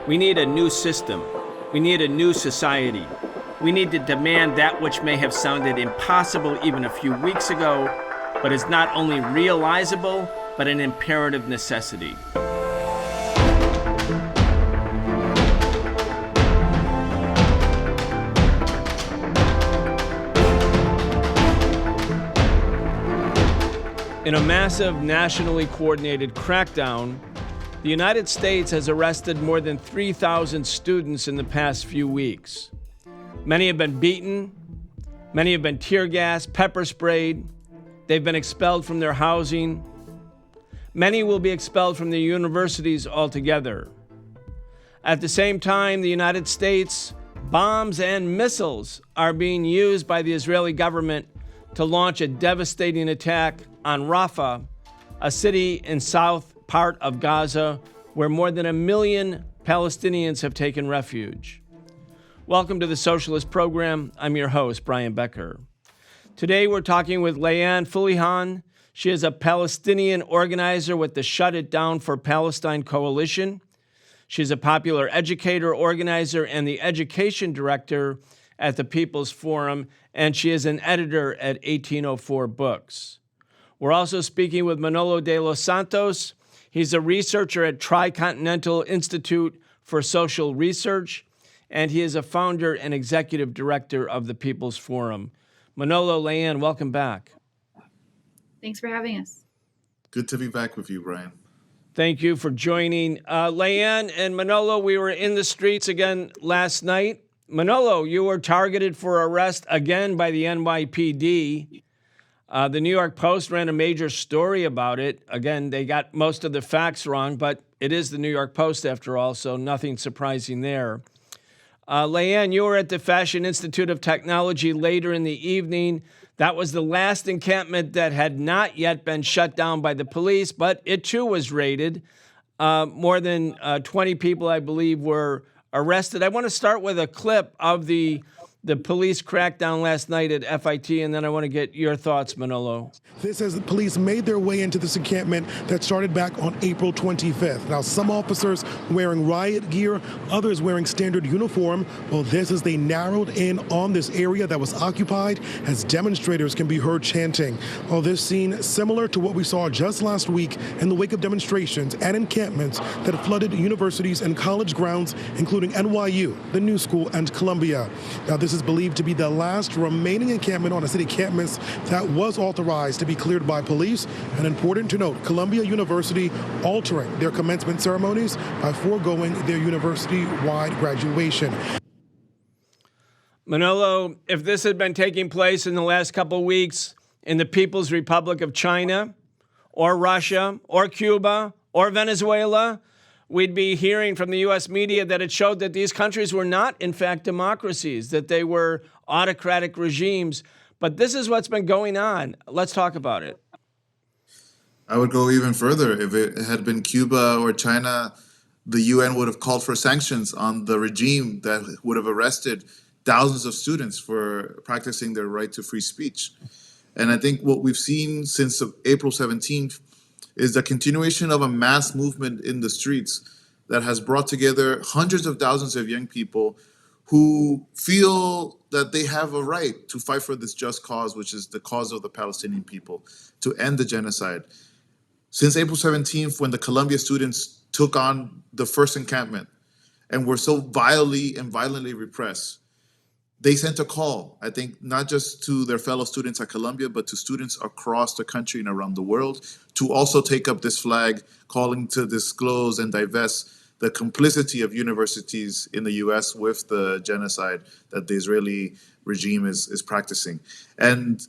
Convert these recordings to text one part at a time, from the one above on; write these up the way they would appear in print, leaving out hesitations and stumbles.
We need a new system. We need a new society. We need to demand that which may have sounded impossible even a few weeks ago, but is not only realizable, but an imperative necessity. In a massive nationally coordinated crackdown, the United States has arrested more than 3,000 students in the past few weeks. Many have been beaten, many have been tear gassed, pepper sprayed, they've been expelled from their housing. Many will be expelled from their universities altogether. At the same time, the United States, bombs and missiles are being used by the Israeli government to launch a devastating attack on Rafah, a city in south part of Gaza where more than 1 million Palestinians have taken refuge. Welcome to the Socialist Program. I'm your host, Brian Becker. Today we're talking with Layan Fuleihan. She is a Palestinian organizer with the Shut It Down for Palestine Coalition. She's a popular educator, organizer, and the education director at the People's Forum, and she is an editor at 1804 Books. We're also speaking with Manolo De Los Santos. He's a researcher at Tricontinental Institute for Social Research, and he is a founder and executive director of the People's Forum. Manolo, Layan, welcome back. Thanks for having us. Good to be back with you, Brian. Thank you for joining. Layan and Manolo, we were in the streets again last night. Manolo, you were targeted for arrest again by the NYPD. The New York Post ran a major story about it. Again, they got most of the facts wrong, but it is the New York Post after all, so nothing surprising there. Layan, you were at the Fashion Institute of Technology later in the evening. That was the last encampment that had not yet been shut down by the police, but it too was raided. More than 20 people, I believe, were arrested. I want to start with a clip of the police crackdown last night at FIT, and then I want to get your thoughts, Manolo. This as the police made their way into this encampment that started back on April 25th. Now, some officers wearing riot gear, others wearing standard uniform. Well, this as they narrowed in on this area that was occupied as demonstrators can be heard chanting. Well, this scene similar to what we saw just last week in the wake of demonstrations and encampments that flooded universities and college grounds, including NYU, the New School, and Columbia. Now, this is believed to be the last remaining encampment on a city campus that was authorized to be cleared by police. And important to note, Columbia University altering their commencement ceremonies by foregoing their university-wide graduation. Manolo, if this had been taking place in the last couple of weeks in the People's Republic of China or Russia or Cuba or Venezuela, we'd be hearing from the U.S. media that it showed that these countries were not, in fact, democracies, that they were autocratic regimes. But this is what's been going on. Let's talk about it. I would go even further. If it had been Cuba or China, the UN would have called for sanctions on the regime that would have arrested thousands of students for practicing their right to free speech. And I think what we've seen since April 17th is the continuation of a mass movement in the streets that has brought together hundreds of thousands of young people who feel that they have a right to fight for this just cause, which is the cause of the Palestinian people, to end the genocide. Since April 17th, when the Columbia students took on the first encampment and were so violently repressed, they sent a call, I think, not just to their fellow students at Columbia, but to students across the country and around the world to also take up this flag, calling to disclose and divest the complicity of universities in the U.S. with the genocide that the Israeli regime is practicing. And,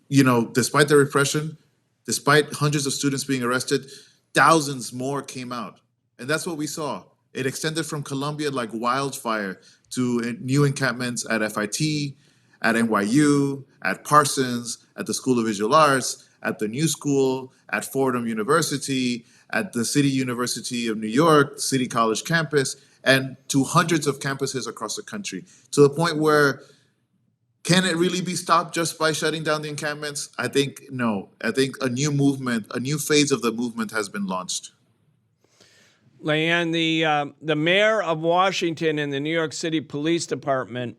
you know, despite the repression, despite hundreds of students being arrested, thousands more came out. And that's what we saw. It extended from Columbia like wildfire to new encampments at FIT, at NYU, at Parsons, at the School of Visual Arts, at the New School, at Fordham University, at the City University of New York, City College campus, and to hundreds of campuses across the country, to the point where, can it really be stopped just by shutting down the encampments? I think no. I think a new movement, a new phase of the movement has been launched. Layan, the mayor of Washington and the New York City Police Department,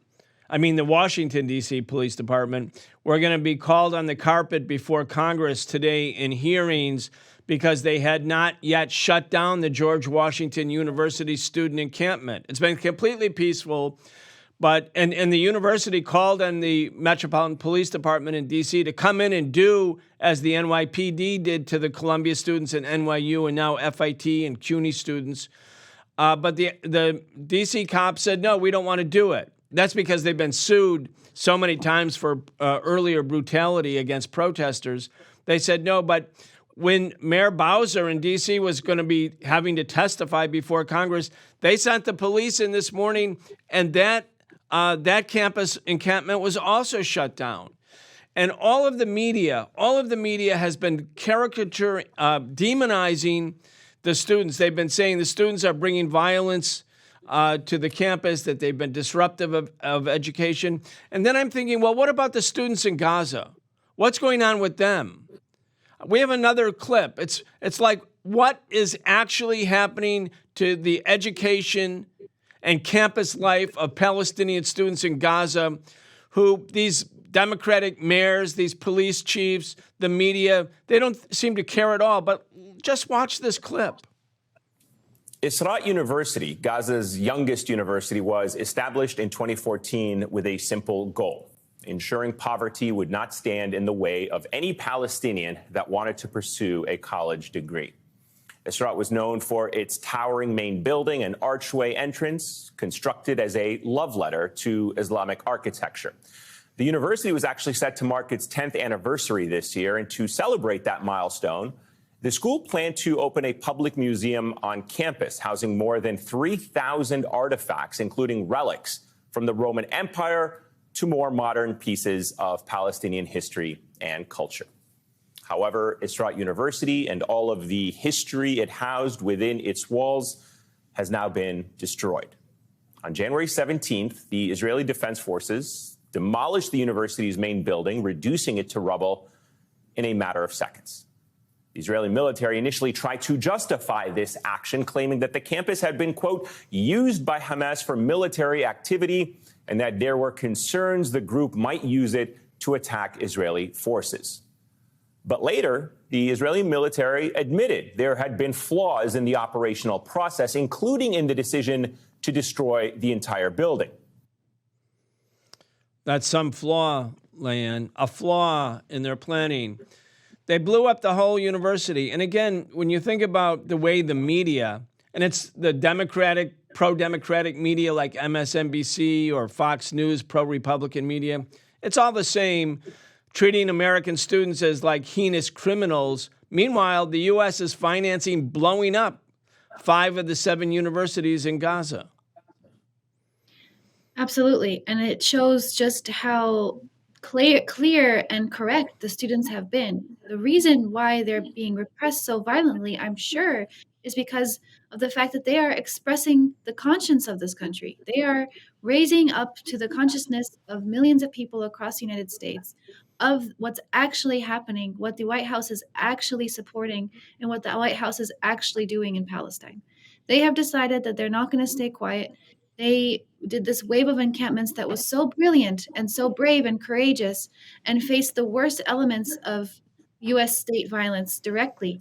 the Washington, D.C. Police Department, were going to be called on the carpet before Congress today in hearings because they had not yet shut down the George Washington University student encampment. It's been completely peaceful, but and the university called on the Metropolitan Police Department in D.C. to come in and do as the NYPD did to the Columbia students and NYU and now FIT and CUNY students. But the D.C. cops said, no, we don't want to do it. That's because they've been sued so many times for earlier brutality against protesters. They said no, but when Mayor Bowser in D.C. was going to be having to testify before Congress, they sent the police in this morning, and that campus encampment was also shut down. And all of the media has been demonizing the students. They've been saying the students are bringing violence to the campus, that they've been disruptive of education. And then I'm thinking, well, what about the students in Gaza? What's going on with them? We have another clip. It's like, what is actually happening to the education and campus life of Palestinian students in Gaza, who these Democratic mayors, these police chiefs, the media, they don't seem to care at all. But just watch this clip. Israa University, Gaza's youngest university, was established in 2014 with a simple goal: ensuring poverty would not stand in the way of any Palestinian that wanted to pursue a college degree. Israa was known for its towering main building and archway entrance, constructed as a love letter to Islamic architecture. The university was actually set to mark its 10th anniversary this year, and to celebrate that milestone, the school planned to open a public museum on campus, housing more than 3,000 artifacts, including relics from the Roman Empire to more modern pieces of Palestinian history and culture. However, Israa University and all of the history it housed within its walls has now been destroyed. On January 17th, the Israeli Defense Forces demolished the university's main building, reducing it to rubble in a matter of seconds. The Israeli military initially tried to justify this action, claiming that the campus had been, quote, used by Hamas for military activity, and that there were concerns the group might use it to attack Israeli forces. But later, the Israeli military admitted there had been flaws in the operational process, including in the decision to destroy the entire building. That's some flaw, Layan, a flaw in their planning. They blew up the whole university. And again, when you think about the way the media, and it's the Democratic, pro-Democratic media like MSNBC or Fox News, pro-Republican media, it's all the same, treating American students as like heinous criminals. Meanwhile, the U.S. is financing blowing up 5 of the 7 universities in Gaza. Absolutely. And it shows just how clear and correct the students have been. The reason why they're being repressed so violently, I'm sure, is because of the fact that they are expressing the conscience of this country. They are raising up to the consciousness of millions of people across the United States of what's actually happening, what the White House is actually supporting, and what the White House is actually doing in Palestine. They have decided that they're not going to stay quiet. They did this wave of encampments that was so brilliant and so brave and courageous, and faced the worst elements of U.S. state violence directly.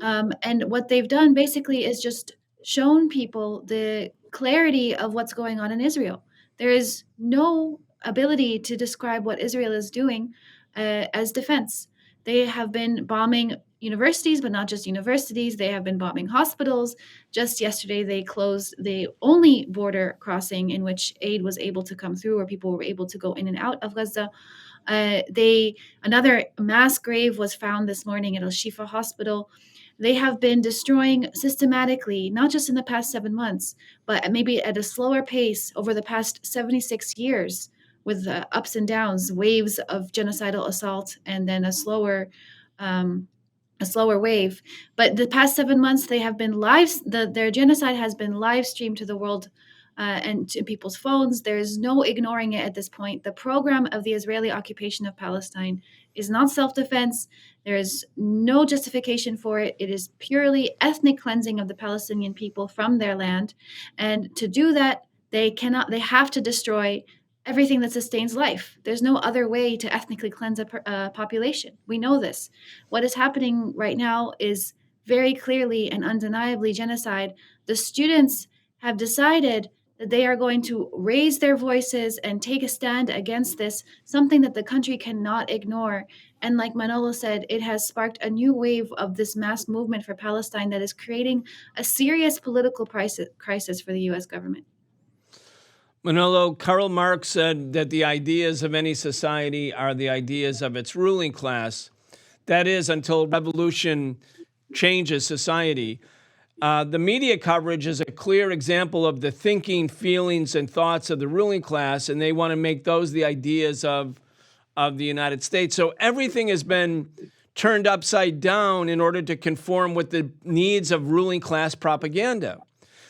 And what they've done basically is just shown people the clarity of what's going on in Israel. There is no ability to describe what Israel is doing as defense. They have been bombing universities, but not just universities. They have been bombing hospitals. Just yesterday, they closed the only border crossing in which aid was able to come through, or people were able to go in and out of Gaza. Another mass grave was found this morning at Al Shifa Hospital. They have been destroying systematically, not just in the past 7 months, but maybe at a slower pace over the past 76 years, with ups and downs, waves of genocidal assault, and then a slower wave. But the past 7 months, they have been their genocide has been live streamed to the world and to people's phones. There is no ignoring it at this point. The program of the Israeli occupation of Palestine is not self-defense. There is no justification for it. It is purely ethnic cleansing of the Palestinian people from their land. And to do that, they have to destroy everything that sustains life. There's no other way to ethnically cleanse a population. We know this. What is happening right now is very clearly and undeniably genocide. The students have decided that they are going to raise their voices and take a stand against this, something that the country cannot ignore. And like Manolo said, it has sparked a new wave of this mass movement for Palestine that is creating a serious political crisis for the US government. Manolo, Karl Marx said that the ideas of any society are the ideas of its ruling class. That is, until revolution changes society. The media coverage is a clear example of the thinking, feelings, and thoughts of the ruling class, and they want to make those the ideas of the United States. So everything has been turned upside down in order to conform with the needs of ruling class propaganda.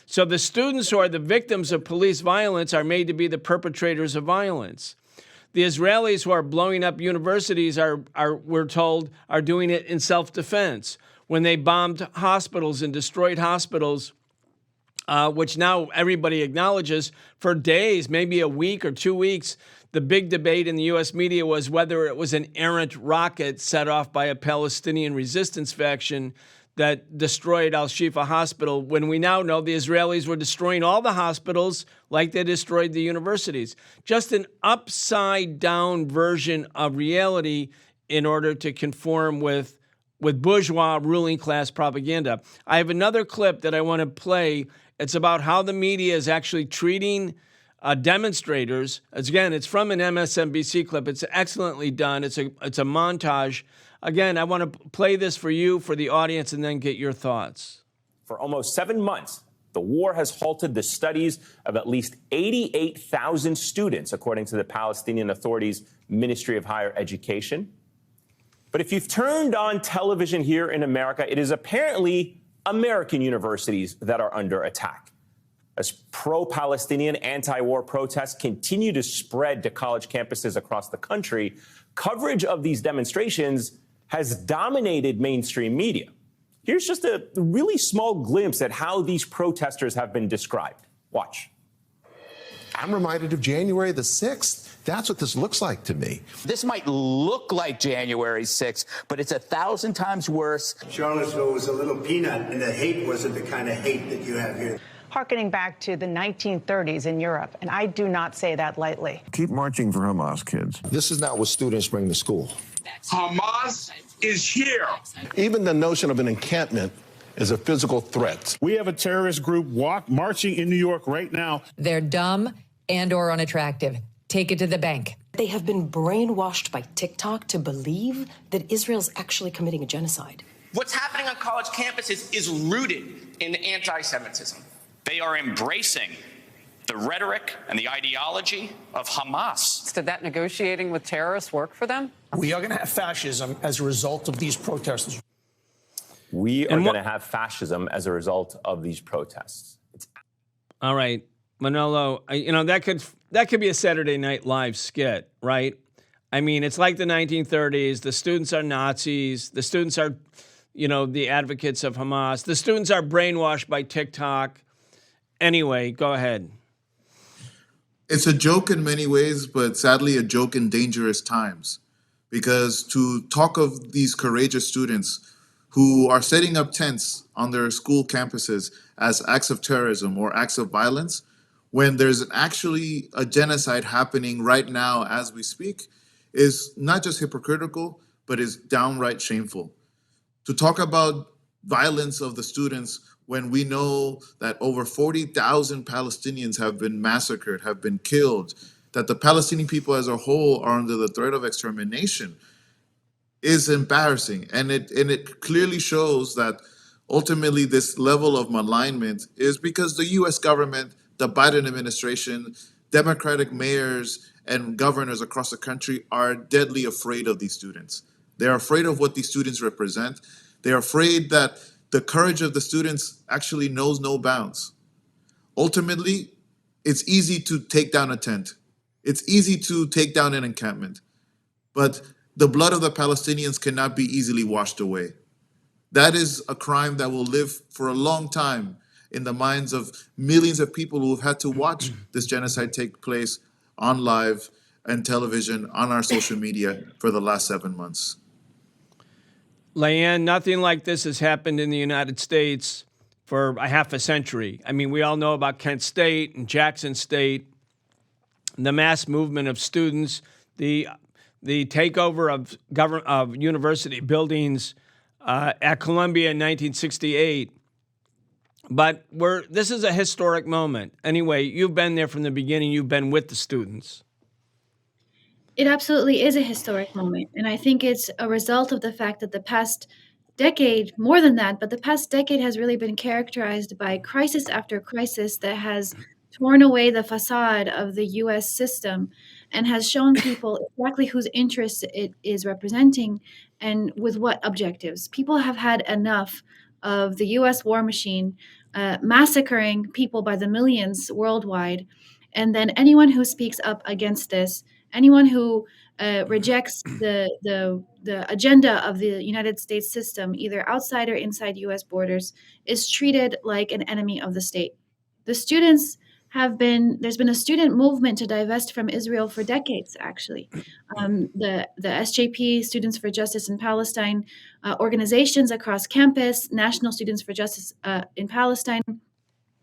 So the students who are the victims of police violence are made to be the perpetrators of violence. The Israelis who are blowing up universities we're told, are doing it in self-defense. When they bombed hospitals and destroyed hospitals, which now everybody acknowledges, for days, maybe a week or 2 weeks, the big debate in the U.S. media was whether it was an errant rocket set off by a Palestinian resistance faction that destroyed Al-Shifa Hospital, when we now know the Israelis were destroying all the hospitals like they destroyed the universities. Just an upside-down version of reality in order to conform with bourgeois ruling class propaganda. I have another clip that I want to play. It's about how the media is actually treating demonstrators. Again, it's from an MSNBC clip. It's excellently done. It's a montage. Again, I want to play this for you, for the audience, and then get your thoughts. For almost 7 months, the war has halted the studies of at least 88,000 students, according to the Palestinian Authority's Ministry of Higher Education. But if you've turned on television here in America, it is apparently American universities that are under attack. As pro-Palestinian anti-war protests continue to spread to college campuses across the country, coverage of these demonstrations has dominated mainstream media. Here's just a really small glimpse at how these protesters have been described. Watch. I'm reminded of January the 6th. That's what this looks like to me. This might look like January 6th, but it's 1,000 times worse. Charlottesville was a little peanut, and the hate wasn't the kind of hate that you have here. Harkening back to the 1930s in Europe, and I do not say that lightly. Keep marching for Hamas, kids. This is not what students bring to school. Hamas is here. Even the notion of an encampment is a physical threat. We have a terrorist group marching in New York right now. They're dumb and or unattractive. Take it to the bank. They have been brainwashed by TikTok to believe that Israel's actually committing a genocide. What's happening on college campuses is rooted in anti-Semitism. They are embracing the rhetoric and the ideology of Hamas. Did that negotiating with terrorists work for them? We are going to have fascism as a result of these protests. We are going to have fascism as a result of these protests. All right, Manolo, that could be a Saturday Night Live skit, right? I mean, it's like the 1930s. The students are Nazis. The students are, the advocates of Hamas. The students are brainwashed by TikTok. Anyway, go ahead. It's a joke in many ways, but sadly a joke in dangerous times. Because to talk of these courageous students who are setting up tents on their school campuses as acts of terrorism or acts of violence, when there's actually a genocide happening right now as we speak, is not just hypocritical, but is downright shameful. To talk about violence of the students when we know that over 40,000 Palestinians have been massacred, have been killed, that the Palestinian people as a whole are under the threat of extermination, is embarrassing. And it clearly shows that ultimately this level of malignment is because the US government, the Biden administration, Democratic mayors and governors across the country are deadly afraid of these students. They're afraid of what these students represent. They're afraid that the courage of the students actually knows no bounds. Ultimately, it's easy to take down a tent. It's easy to take down an encampment. But The blood of the Palestinians cannot be easily washed away. That is a crime that will live for a long time in the minds of millions of people who have had to watch this genocide take place on live and television, on our social media for the last 7 months. Layan, nothing like this has happened in the United States for a half a century. I mean, we all know about Kent State and Jackson State, the mass movement of students, the takeover of university buildings at Columbia in 1968. But this is a historic moment. Anyway, you've been there from the beginning. You've been with the students. It absolutely is a historic moment. And I think it's a result of the fact that the past decade, more than that, but the past decade has really been characterized by crisis after crisis that has torn away the facade of the US system and has shown people exactly whose interests it is representing and with what objectives. People have had enough of the US war machine massacring people by the millions worldwide. And then anyone who speaks up against this, anyone who rejects the agenda of the United States system, either outside or inside U.S. borders, is treated like an enemy of the state. The students there's been a student movement to divest from Israel for decades, actually. The SJP, Students for Justice in Palestine, organizations across campus, National Students for Justice in Palestine,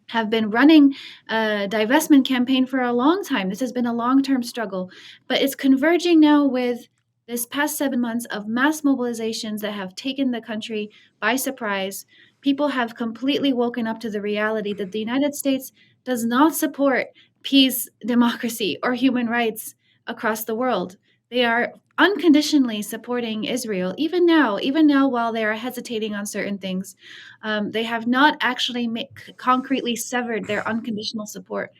have been running a divestment campaign for a long time. This has been a long-term struggle, but it's converging now with this past 7 months of mass mobilizations that have taken the country by surprise. People have completely woken up to the reality that the United States does not support peace, democracy, or human rights across the world. They are unconditionally supporting Israel, even now while they are hesitating on certain things. They have not actually concretely severed their unconditional support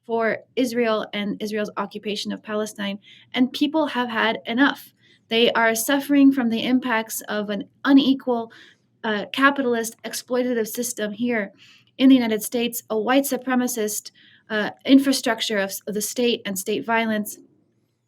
for Israel and Israel's occupation of Palestine, and people have had enough. They are suffering from the impacts of an unequal capitalist exploitative system here in the United States, a white supremacist infrastructure of the state and state violence.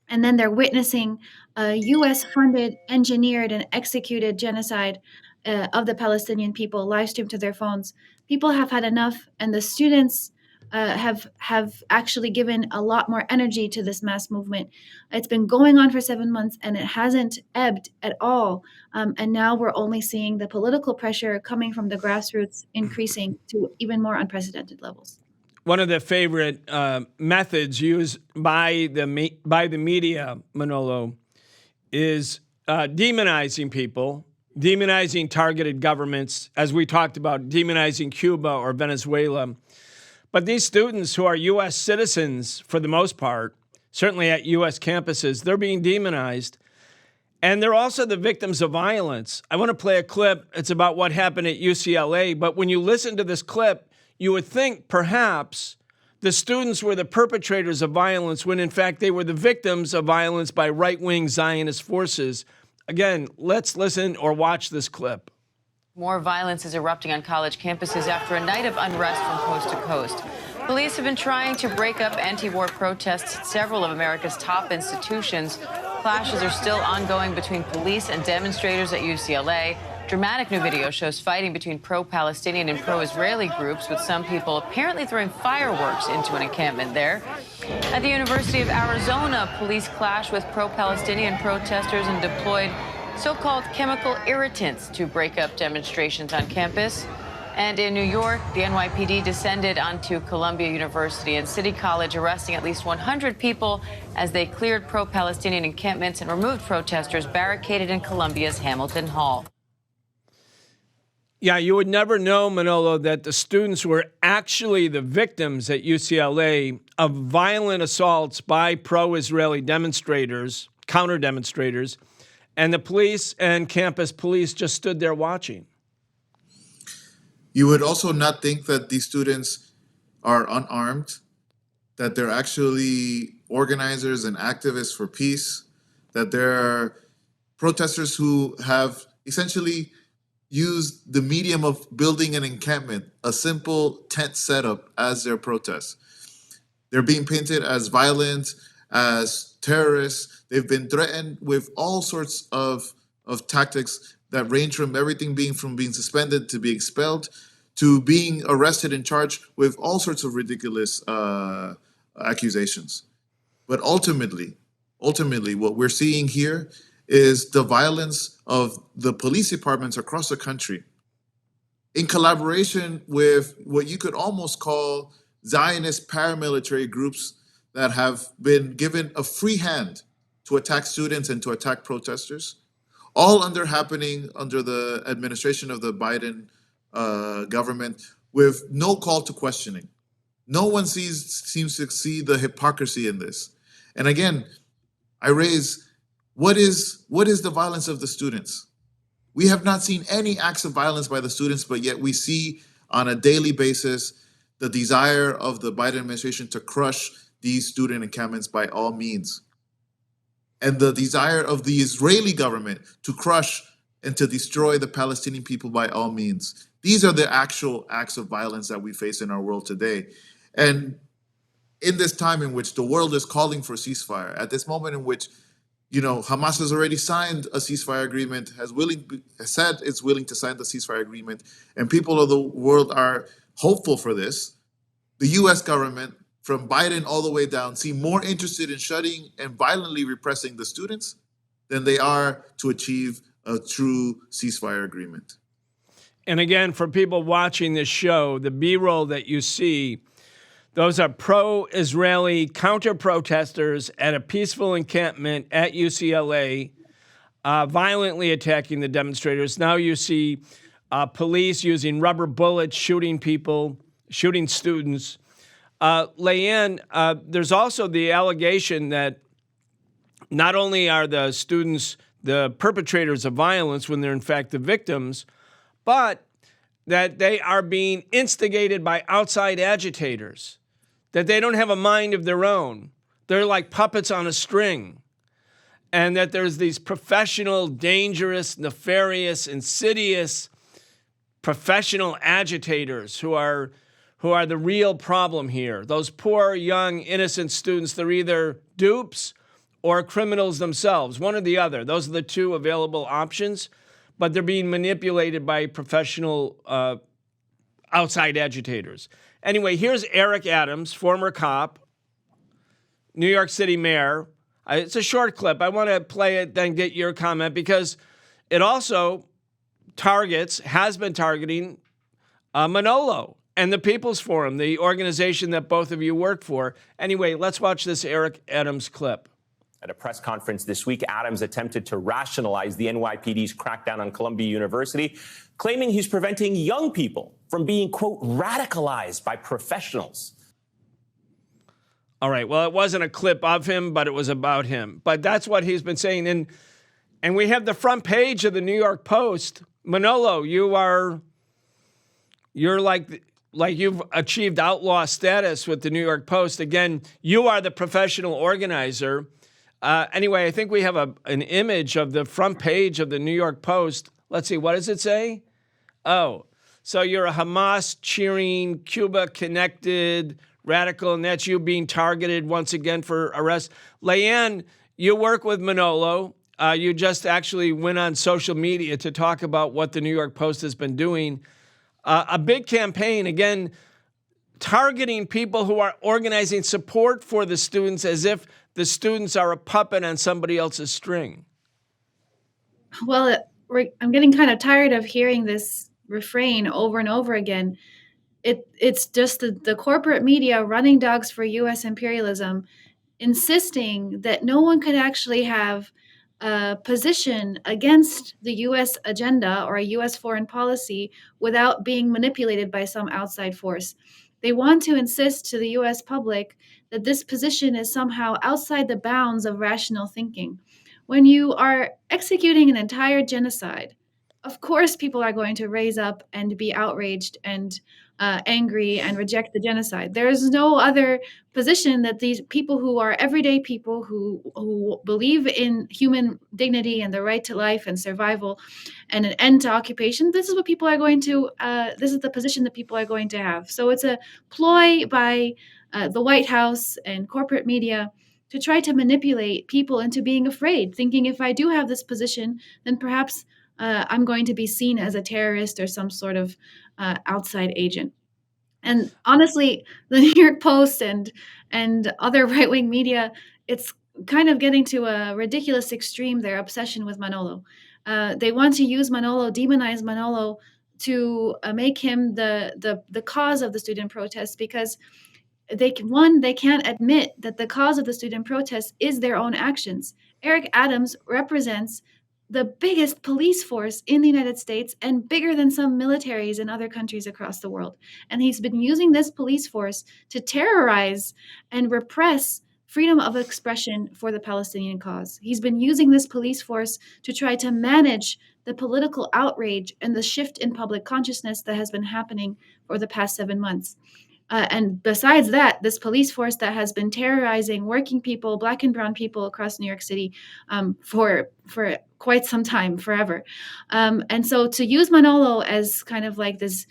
And then they're witnessing a US funded, engineered, and executed genocide of the Palestinian people live streamed to their phones. People have had enough, and the students have actually given a lot more energy to this mass movement. It's been going on for 7 months, and it hasn't ebbed at all. And now we're only seeing the political pressure coming from the grassroots increasing to even more unprecedented levels. One of the favorite methods used by the media, Manolo, is demonizing people, demonizing targeted governments, as we talked about, demonizing Cuba or Venezuela. But these students who are U.S. citizens, for the most part, certainly at U.S. campuses, they're being demonized. And they're also the victims of violence. I want to play a clip. It's about what happened at UCLA. But when you listen to this clip, you would think perhaps the students were the perpetrators of violence when, in fact, they were the victims of violence by right-wing Zionist forces. Again, let's listen or watch this clip. More violence is erupting on college campuses after a night of unrest from coast to coast. Police have been trying to break up anti-war protests at several of America's top institutions. Clashes are still ongoing between police and demonstrators at UCLA. Dramatic new video shows fighting between pro-Palestinian and pro-Israeli groups, with some people apparently throwing fireworks into an encampment there. At the University of Arizona, police clashed with pro-Palestinian protesters and deployed so-called chemical irritants to break up demonstrations on campus. And in New York, the NYPD descended onto Columbia University and City College, arresting at least 100 people as they cleared pro-Palestinian encampments and removed protesters barricaded in Columbia's Hamilton Hall. Yeah, you would never know, Manolo, that the students were actually the victims at UCLA of violent assaults by pro-Israeli demonstrators, counter-demonstrators, and the police and campus police just stood there watching. You would also not think that these students are unarmed, that they're actually organizers and activists for peace, that there are protesters who have essentially used the medium of building an encampment, a simple tent setup, as their protest. They're being painted as violent, as terrorists. They've been threatened with all sorts of tactics that range from everything from being suspended to being expelled to being arrested and charged with all sorts of ridiculous accusations. But ultimately, what we're seeing here is the violence of the police departments across the country in collaboration with what you could almost call Zionist paramilitary groups that have been given a free hand to attack students and to attack protesters, all happening under the administration of the Biden government with no call to questioning. No one seems to see the hypocrisy in this. And again, I raise, what is the violence of the students? We have not seen any acts of violence by the students, but yet we see on a daily basis the desire of the Biden administration to crush these student encampments by all means. And the desire of the Israeli government to crush and to destroy the Palestinian people by all means. These are the actual acts of violence that we face in our world today. And in this time in which the world is calling for ceasefire, at this moment in which Hamas has already signed a ceasefire agreement, has said it's willing to sign the ceasefire agreement, and people of the world are hopeful for this, the US government, from Biden all the way down, seem more interested in shutting and violently repressing the students than they are to achieve a true ceasefire agreement. And again, for people watching this show, the B-roll that you see, those are pro-Israeli counter-protesters at a peaceful encampment at UCLA, violently attacking the demonstrators. Now you see police using rubber bullets, shooting people, shooting students. Layan, there's also the allegation that not only are the students the perpetrators of violence when they're in fact the victims, but that they are being instigated by outside agitators, that they don't have a mind of their own. They're like puppets on a string. And that there's these professional, dangerous, nefarious, insidious, professional agitators who are the real problem here. Those poor, young, innocent students, they're either dupes or criminals themselves, one or the other. Those are the two available options, but they're being manipulated by professional outside agitators. Anyway, here's Eric Adams, former cop, New York City mayor. It's a short clip. I want to play it, then get your comment, because it also has been targeting Manolo and the People's Forum, the organization that both of you work for. Anyway, let's watch this Eric Adams clip. At a press conference this week, Adams attempted to rationalize the NYPD's crackdown on Columbia University, claiming he's preventing young people from being, quote, radicalized by professionals. All right, well, it wasn't a clip of him, but it was about him. But that's what he's been saying. And we have the front page of the New York Post. Manolo, you're like you've achieved outlaw status with the New York Post. Again, you are the professional organizer. Anyway, I think we have an image of the front page of the New York Post. Let's see, what does it say? Oh, so you're a Hamas cheering, Cuba connected radical, and that's you being targeted once again for arrest. Layan, you work with Manolo. You just actually went on social media to talk about what the New York Post has been doing. A big campaign, again, targeting people who are organizing support for the students as if the students are a puppet on somebody else's string. Well, I'm getting kind of tired of hearing this refrain over and over again. It's just the corporate media running dogs for U.S. imperialism, insisting that no one could actually have a position against the U.S. agenda or a U.S. foreign policy without being manipulated by some outside force. They want to insist to the U.S. public that this position is somehow outside the bounds of rational thinking. When you are executing an entire genocide, of course people are going to raise up and be outraged and angry and reject the genocide. There is no other position that these people who are everyday people who believe in human dignity and the right to life and survival and an end to occupation, this is what people are going to, this is the position that people are going to have. So it's a ploy by the White House and corporate media to try to manipulate people into being afraid, thinking if I do have this position, then perhaps I'm going to be seen as a terrorist or some sort of outside agent. And honestly, the New York Post and other right-wing media, it's kind of getting to a ridiculous extreme, their obsession with Manolo. They want to use Manolo, demonize Manolo, to make him the cause of the student protests, because they can't admit that the cause of the student protests is their own actions. Eric Adams represents the biggest police force in the United States and bigger than some militaries in other countries across the world. And he's been using this police force to terrorize and repress freedom of expression for the Palestinian cause. He's been using this police force to try to manage the political outrage and the shift in public consciousness that has been happening for the past 7 months. And besides that, this police force that has been terrorizing working people, Black and brown people across New York City for quite some time, forever. And so to use Manolo as kind of like this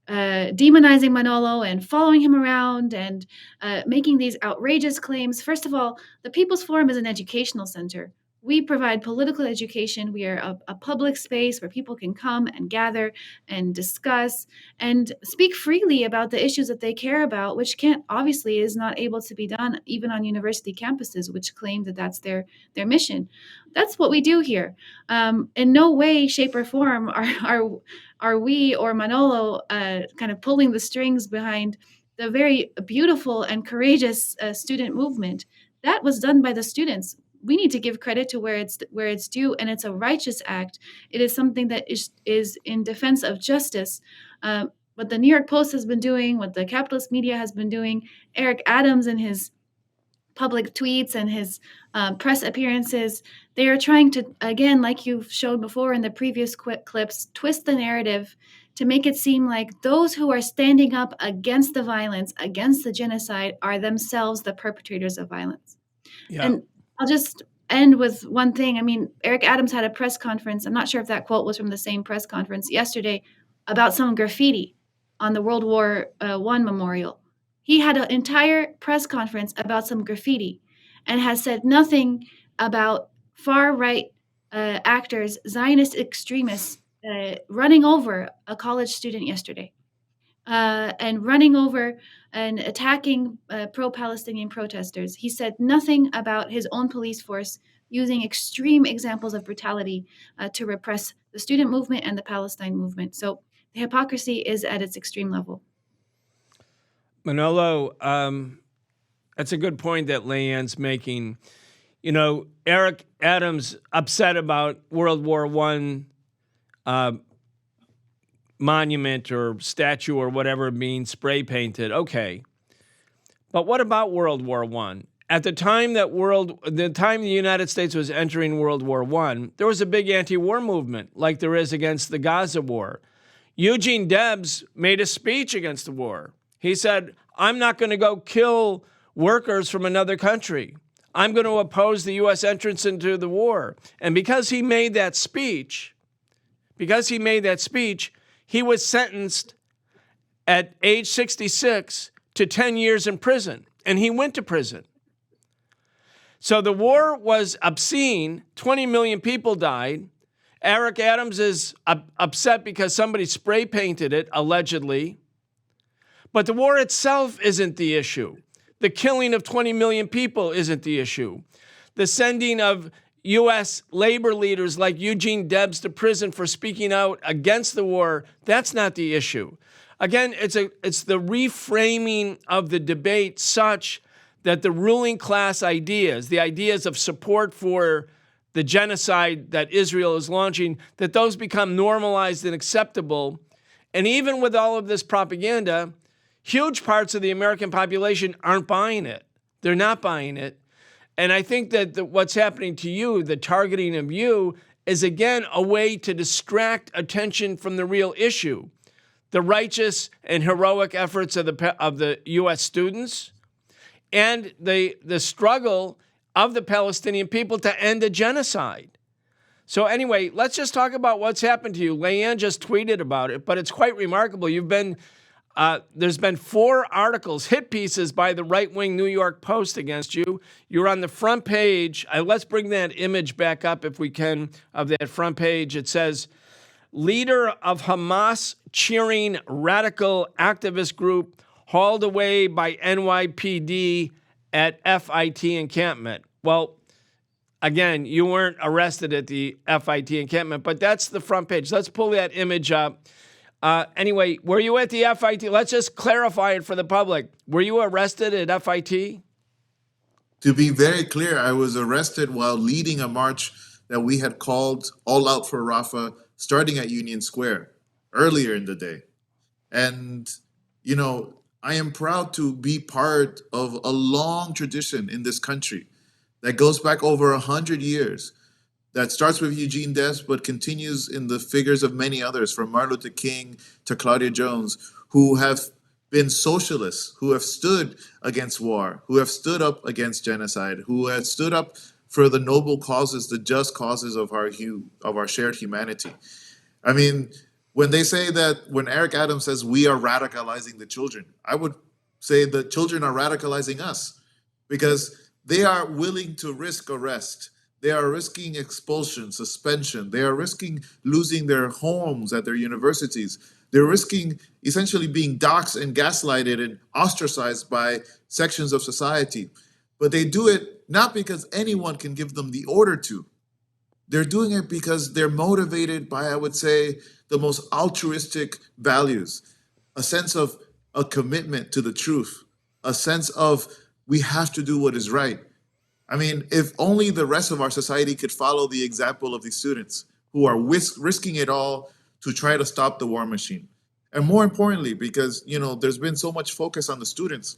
demonizing Manolo and following him around and making these outrageous claims. First of all, the People's Forum is an educational center. We provide political education. We are a public space where people can come and gather and discuss and speak freely about the issues that they care about, which obviously is not able to be done even on university campuses, which claim that that's their mission. That's what we do here. In no way, shape, or form are we or Manolo kind of pulling the strings behind the very beautiful and courageous student movement. That was done by the students. We need to give credit to where it's due, and it's a righteous act. It is something that is in defense of justice. What the New York Post has been doing, what the capitalist media has been doing, Eric Adams and his public tweets and his press appearances, they are trying to, again, like you've showed before in the previous clips, twist the narrative to make it seem like those who are standing up against the violence, against the genocide, are themselves the perpetrators of violence. Yeah. And I'll just end with one thing. I mean, Eric Adams had a press conference. I'm not sure if that quote was from the same press conference yesterday about some graffiti on the World War I memorial. He had an entire press conference about some graffiti and has said nothing about far-right actors, Zionist extremists, running over a college student yesterday and running over and attacking pro-Palestinian protesters. He said nothing about his own police force using extreme examples of brutality to repress the student movement and the Palestine movement. So the hypocrisy is at its extreme level. Manolo, that's a good point that Layan's making. You know, Eric Adams upset about World War I monument or statue or whatever being spray painted. Okay. But what about World War I? At the time the United States was entering World War I, there was a big anti-war movement like there is against the Gaza war. Eugene Debs made a speech against the war. He said, I'm not going to go kill workers from another country. I'm going to oppose the U.S. entrance into the war. And because he made that speech, he was sentenced at age 66 to 10 years in prison, and he went to prison. So the war was obscene. 20 million people died. Eric Adams is upset because somebody spray painted it, allegedly. But the war itself isn't the issue. The killing of 20 million people isn't the issue. The sending of U.S. labor leaders like Eugene Debs to prison for speaking out against the war, that's not the issue. Again, it's the reframing of the debate such that the ruling class ideas, the ideas of support for the genocide that Israel is launching, that those become normalized and acceptable. And even with all of this propaganda, huge parts of the American population aren't buying it. They're not buying it. And I think that what's happening to you, the targeting of you, is again a way to distract attention from the real issue. The righteous and heroic efforts of the U.S. students and the struggle of the Palestinian people to end a genocide. So anyway, let's just talk about what's happened to you. Layan just tweeted about it, but it's quite remarkable. You've been There's been 4 articles, hit pieces by the right-wing New York Post against you. You're on the front page. Let's bring that image back up if we can of that front page. It says, leader of Hamas cheering radical activist group hauled away by NYPD at FIT encampment. Well, again, you weren't arrested at the FIT encampment, but that's the front page. Let's pull that image up. Anyway, were you at the FIT? Let's just clarify it for the public. Were you arrested at FIT? To be very clear, I was arrested while leading a march that we had called All Out for Rafah, starting at Union Square earlier in the day. And, you know, I am proud to be part of a long tradition in this country that goes back over 100 years, that starts with Eugene Debs, but continues in the figures of many others, from Martin Luther King to Claudia Jones, who have been socialists, who have stood against war, who have stood up against genocide, who have stood up for the noble causes, the just causes of our shared humanity. I mean, when they say that, when Eric Adams says we are radicalizing the children, I would say the children are radicalizing us, because they are willing to risk arrest. They are risking expulsion, suspension. They are risking losing their homes at their universities. They're risking essentially being doxxed and gaslighted and ostracized by sections of society. But they do it not because anyone can give them the order to. They're doing it because they're motivated by, I would say, the most altruistic values, a sense of a commitment to the truth, a sense of we have to do what is right. I mean, if only the rest of our society could follow the example of these students who are risking it all to try to stop the war machine. And more importantly, because, you know, there's been so much focus on the students,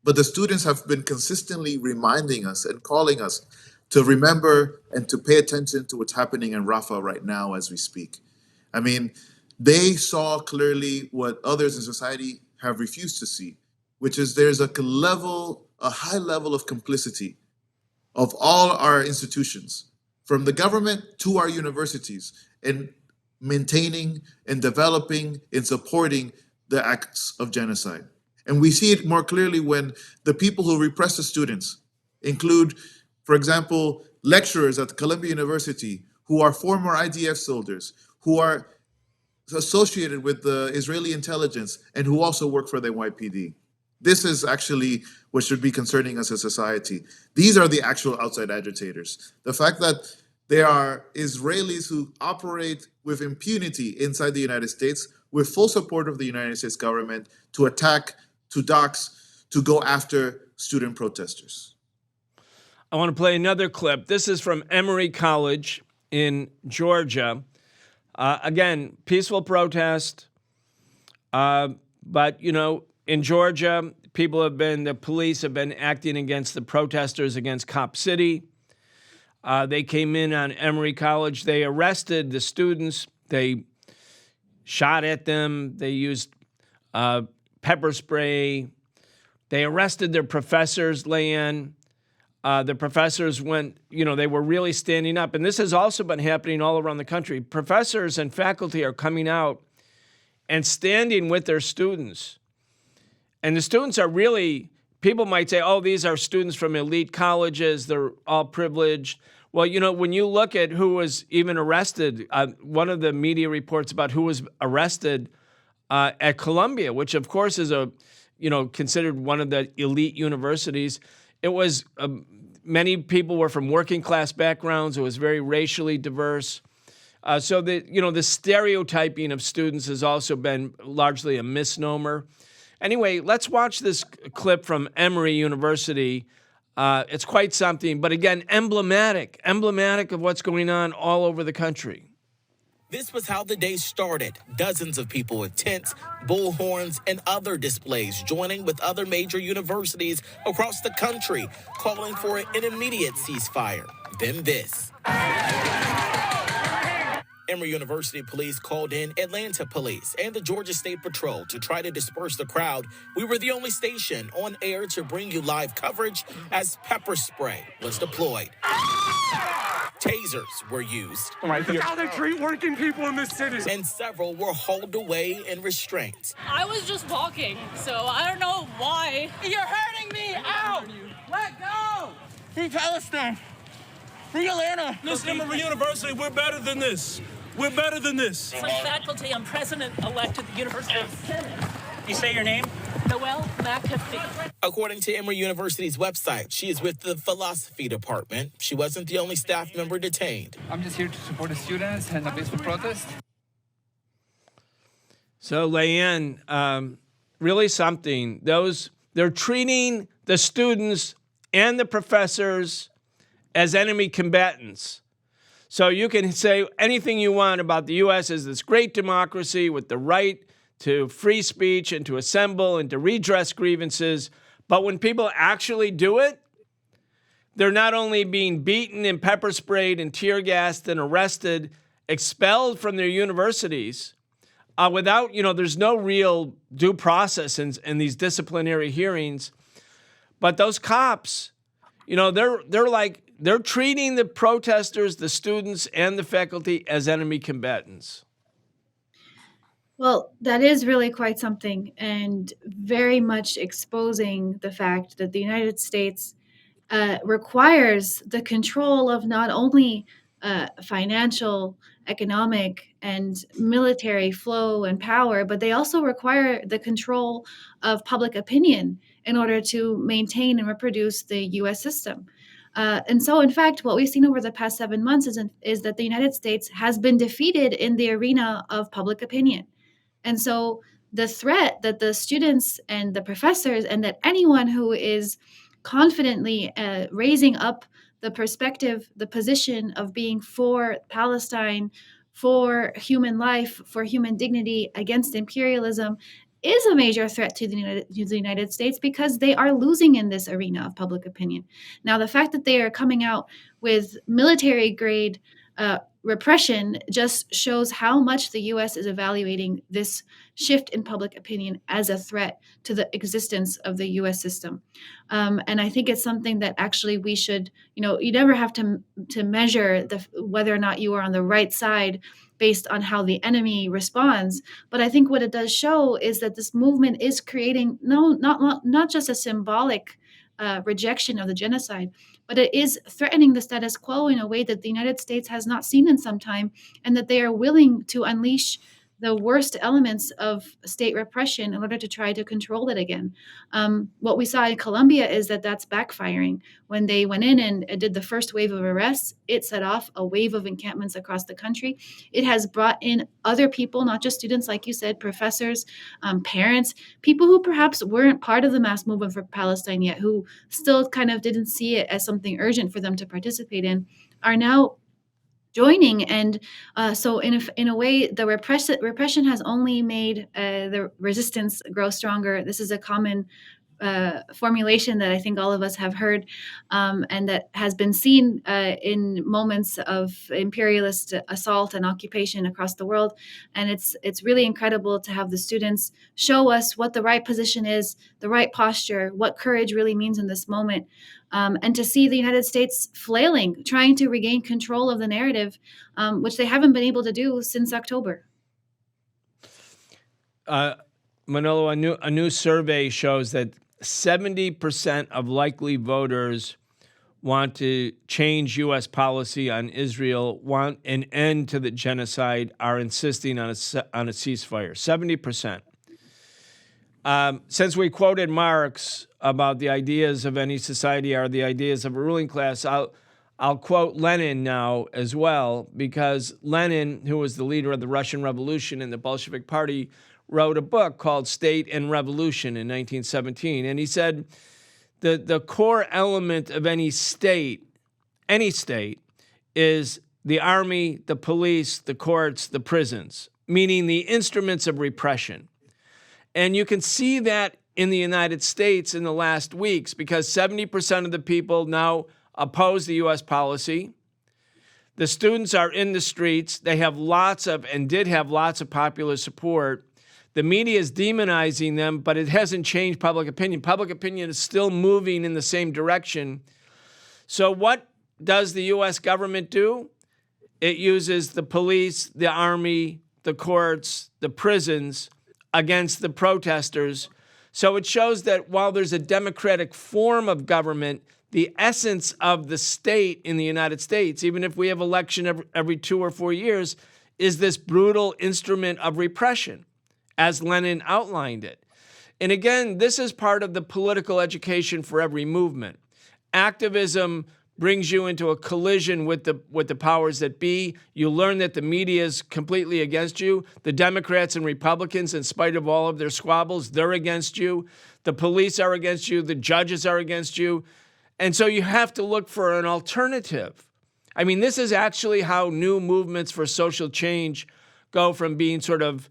but the students have been consistently reminding us and calling us to remember and to pay attention to what's happening in Rafah right now as we speak. I mean, they saw clearly what others in society have refused to see, which is there's a high level of complicity of all our institutions, from the government to our universities, in maintaining and developing and supporting the acts of genocide. And we see it more clearly when the people who repress the students include, for example, lecturers at Columbia University who are former IDF soldiers, who are associated with the Israeli intelligence, and who also work for the NYPD. This is actually what should be concerning us as a society. These are the actual outside agitators. The fact that there are Israelis who operate with impunity inside the United States, with full support of the United States government, to attack, to dox, to go after student protesters. I want to play another clip. This is from Emory College in Georgia. Again, peaceful protest. But, you know, in Georgia, the police have been acting against the protesters against Cop City. They came in on Emory College. They arrested the students. They shot at them. They used pepper spray. They arrested their professors, Layan. The professors went, you know, they were really standing up. And this has also been happening all around the country. Professors and faculty are coming out and standing with their students. And the students are really, people might say, oh, these are students from elite colleges. They're all privileged. Well, you know, when you look at who was even arrested, one of the media reports about who was arrested at Columbia, which of course is considered one of the elite universities. It was, many people were from working class backgrounds. It was very racially diverse. So the stereotyping of students has also been largely a misnomer. Anyway, let's watch this clip from Emory University. It's quite something, but again, emblematic of what's going on all over the country. This was how the day started. Dozens of people with tents, bullhorns, and other displays joining with other major universities across the country, calling for an immediate ceasefire. Then this. Emory University police called in Atlanta police and the Georgia State Patrol to try to disperse the crowd. We were the only station on air to bring you live coverage as pepper spray was deployed. Tasers were used. That's how they treat working people in this city. And several were hauled away in restraints. I was just walking, so I don't know why. You're hurting me! Ow! Let go! Free Palestine! Free Atlanta! Listen, Emory University, we're better than this. We're better than this. I'm faculty. I'm president-elect at the University of Senate. You say your name? Noel McAfee. According to Emory University's website, she is with the philosophy department. She wasn't the only staff member detained. I'm just here to support the students and the peaceful protest. So, Layan, really something. They're treating the students and the professors as enemy combatants. So you can say anything you want about the U.S. as this great democracy with the right to free speech and to assemble and to redress grievances. But when people actually do it, they're not only being beaten and pepper sprayed and tear gassed and arrested, expelled from their universities without, there's no real due process in these disciplinary hearings. But those cops, they're treating the protesters, the students, and the faculty as enemy combatants. Well, that is really quite something, and very much exposing the fact that the United States requires the control of not only financial, economic, and military flow and power, but they also require the control of public opinion in order to maintain and reproduce the U.S. system. And so, in fact, what we've seen over the past 7 months is that the United States has been defeated in the arena of public opinion. And so the threat that the students and the professors and that anyone who is confidently raising up the perspective, the position of being for Palestine, for human life, for human dignity, against imperialism, is a major threat to the United States because they are losing in this arena of public opinion. Now, the fact that they are coming out with military-grade repression just shows how much the U.S. is evaluating this shift in public opinion as a threat to the existence of the U.S. system. And I think it's something that actually we should, you never have to measure whether or not you are on the right side based on how the enemy responds. But I think what it does show is that this movement is creating not just a symbolic rejection of the genocide, but it is threatening the status quo in a way that the United States has not seen in some time, and that they are willing to unleash the worst elements of state repression in order to try to control it again. What we saw in Colombia is that that's backfiring. When they went in and did the first wave of arrests, it set off a wave of encampments across the country. It has brought in other people, not just students, like you said, professors, parents, people who perhaps weren't part of the mass movement for Palestine yet, who still kind of didn't see it as something urgent for them to participate in, are now joining. And so in a way, the repression has only made the resistance grow stronger. This is a common formulation that I think all of us have heard, and that has been seen in moments of imperialist assault and occupation across the world. And it's really incredible to have the students show us what the right position is, the right posture, what courage really means in this moment. And to see the United States flailing, trying to regain control of the narrative, which they haven't been able to do since October. Manolo, a new survey shows that 70% of likely voters want to change U.S. policy on Israel, want an end to the genocide, are insisting on a ceasefire. 70%. Since we quoted Marx about the ideas of any society are the ideas of a ruling class, I'll quote Lenin now as well, because Lenin, who was the leader of the Russian Revolution and the Bolshevik Party, wrote a book called State and Revolution in 1917. And he said the core element of any state is the army, the police, the courts, the prisons, meaning the instruments of repression. And you can see that in the United States in the last weeks, because 70% of the people now oppose the U.S. policy. The students are in the streets. They have did have lots of popular support. The media is demonizing them, but it hasn't changed public opinion. Public opinion is still moving in the same direction. So what does the U.S. government do? It uses the police, the army, the courts, the prisons against the protesters. So it shows that while there's a democratic form of government, the essence of the state in the United States, even if we have election every 2 or 4 years, is this brutal instrument of repression, as Lenin outlined it. And again, this is part of the political education for every movement. Activism brings you into a collision with the powers that be. You learn that the media is completely against you. The Democrats and Republicans, in spite of all of their squabbles, they're against you. The police are against you. The judges are against you. And so you have to look for an alternative. I mean, this is actually how new movements for social change go from being sort of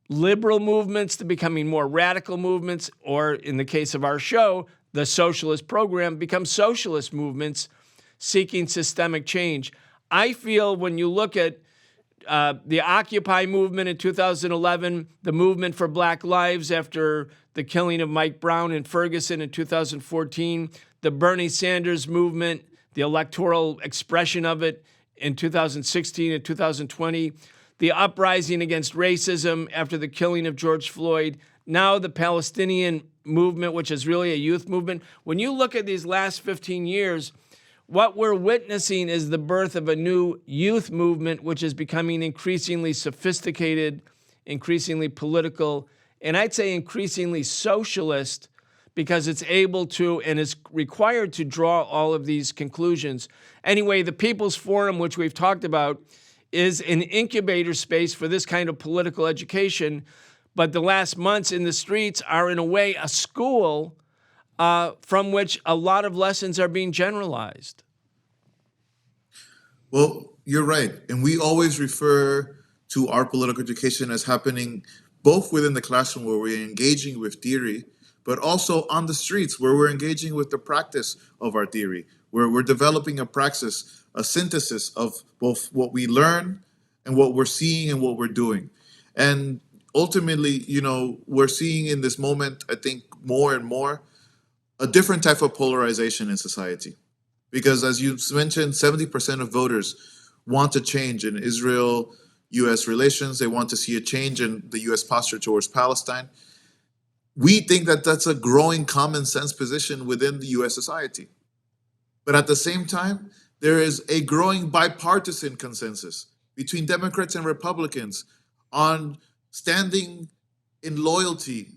liberal movements to becoming more radical movements, or in the case of our show, the socialist program becomes socialist movements seeking systemic change. I feel when you look at the Occupy movement in 2011, the movement for Black Lives after the killing of Mike Brown in Ferguson in 2014, the Bernie Sanders movement, the electoral expression of it in 2016 and 2020, the uprising against racism after the killing of George Floyd, now the Palestinian movement, which is really a youth movement. When you look at these last 15 years, what we're witnessing is the birth of a new youth movement, which is becoming increasingly sophisticated, increasingly political, and I'd say increasingly socialist, because it's able to and is required to draw all of these conclusions. Anyway, the People's Forum, which we've talked about, is an incubator space for this kind of political education. But the last months in the streets are, in a way, a school from which a lot of lessons are being generalized. Well, you're right. And we always refer to our political education as happening both within the classroom where we're engaging with theory, but also on the streets where we're engaging with the practice of our theory, where we're developing a praxis, a synthesis of both what we learn and what we're seeing and what we're doing. And ultimately, you know, we're seeing in this moment, I think more and more, a different type of polarization in society. Because as you mentioned, 70% of voters want a change in Israel-US relations. They want to see a change in the US posture towards Palestine. We think that that's a growing common sense position within the US society. But at the same time, there is a growing bipartisan consensus between Democrats and Republicans on standing in loyalty,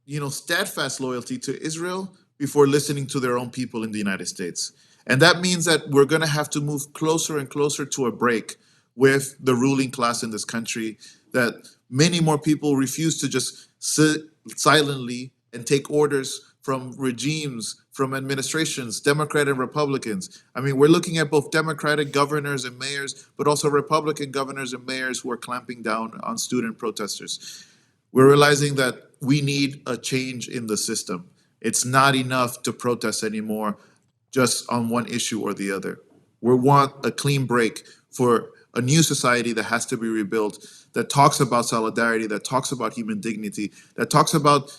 you know, steadfast loyalty to Israel before listening to their own people in the United States. And that means that we're going to have to move closer and closer to a break with the ruling class in this country, that many more people refuse to just sit silently and take orders from regimes, from administrations, Democrat and Republicans. I mean, we're looking at both Democratic governors and mayors, but also Republican governors and mayors who are clamping down on student protesters. We're realizing that we need a change in the system. It's not enough to protest anymore just on one issue or the other. We want a clean break for a new society that has to be rebuilt, that talks about solidarity, that talks about human dignity, that talks about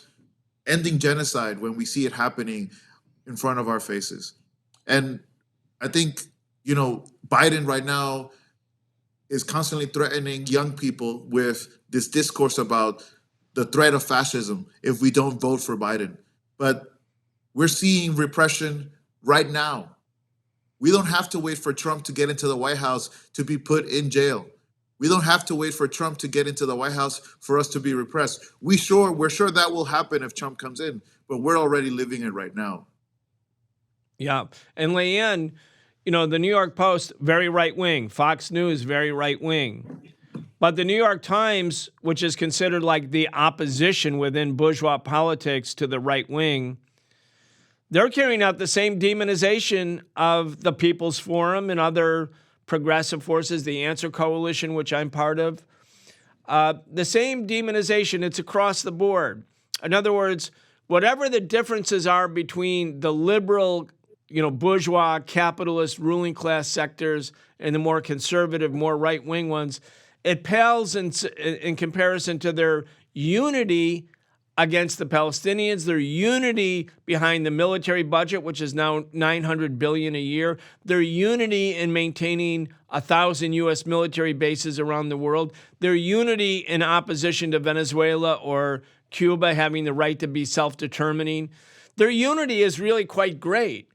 ending genocide when we see it happening in front of our faces. And I think, you know, Biden right now is constantly threatening young people with this discourse about the threat of fascism if we don't vote for Biden. But we're seeing repression right now. We don't have to wait for Trump to get into the White House to be put in jail. We don't have to wait for Trump to get into the White House for us to be repressed. We're sure that will happen if Trump comes in, but we're already living it right now. Yeah. And Layan, you know, the New York Post, very right wing. Fox News, very right wing. But the New York Times, which is considered like the opposition within bourgeois politics to the right wing, they're carrying out the same demonization of the People's Forum and other progressive forces, the Answer Coalition, which I'm part of. The same demonization, it's across the board. In other words, whatever the differences are between the liberal, you know, bourgeois, capitalist, ruling class sectors and the more conservative, more right-wing ones, it pales in comparison to their unity against the Palestinians, their unity behind the military budget, which is now $900 billion a year, their unity in maintaining 1,000 U.S. military bases around the world, their unity in opposition to Venezuela or Cuba having the right to be self-determining. Their unity is really quite great.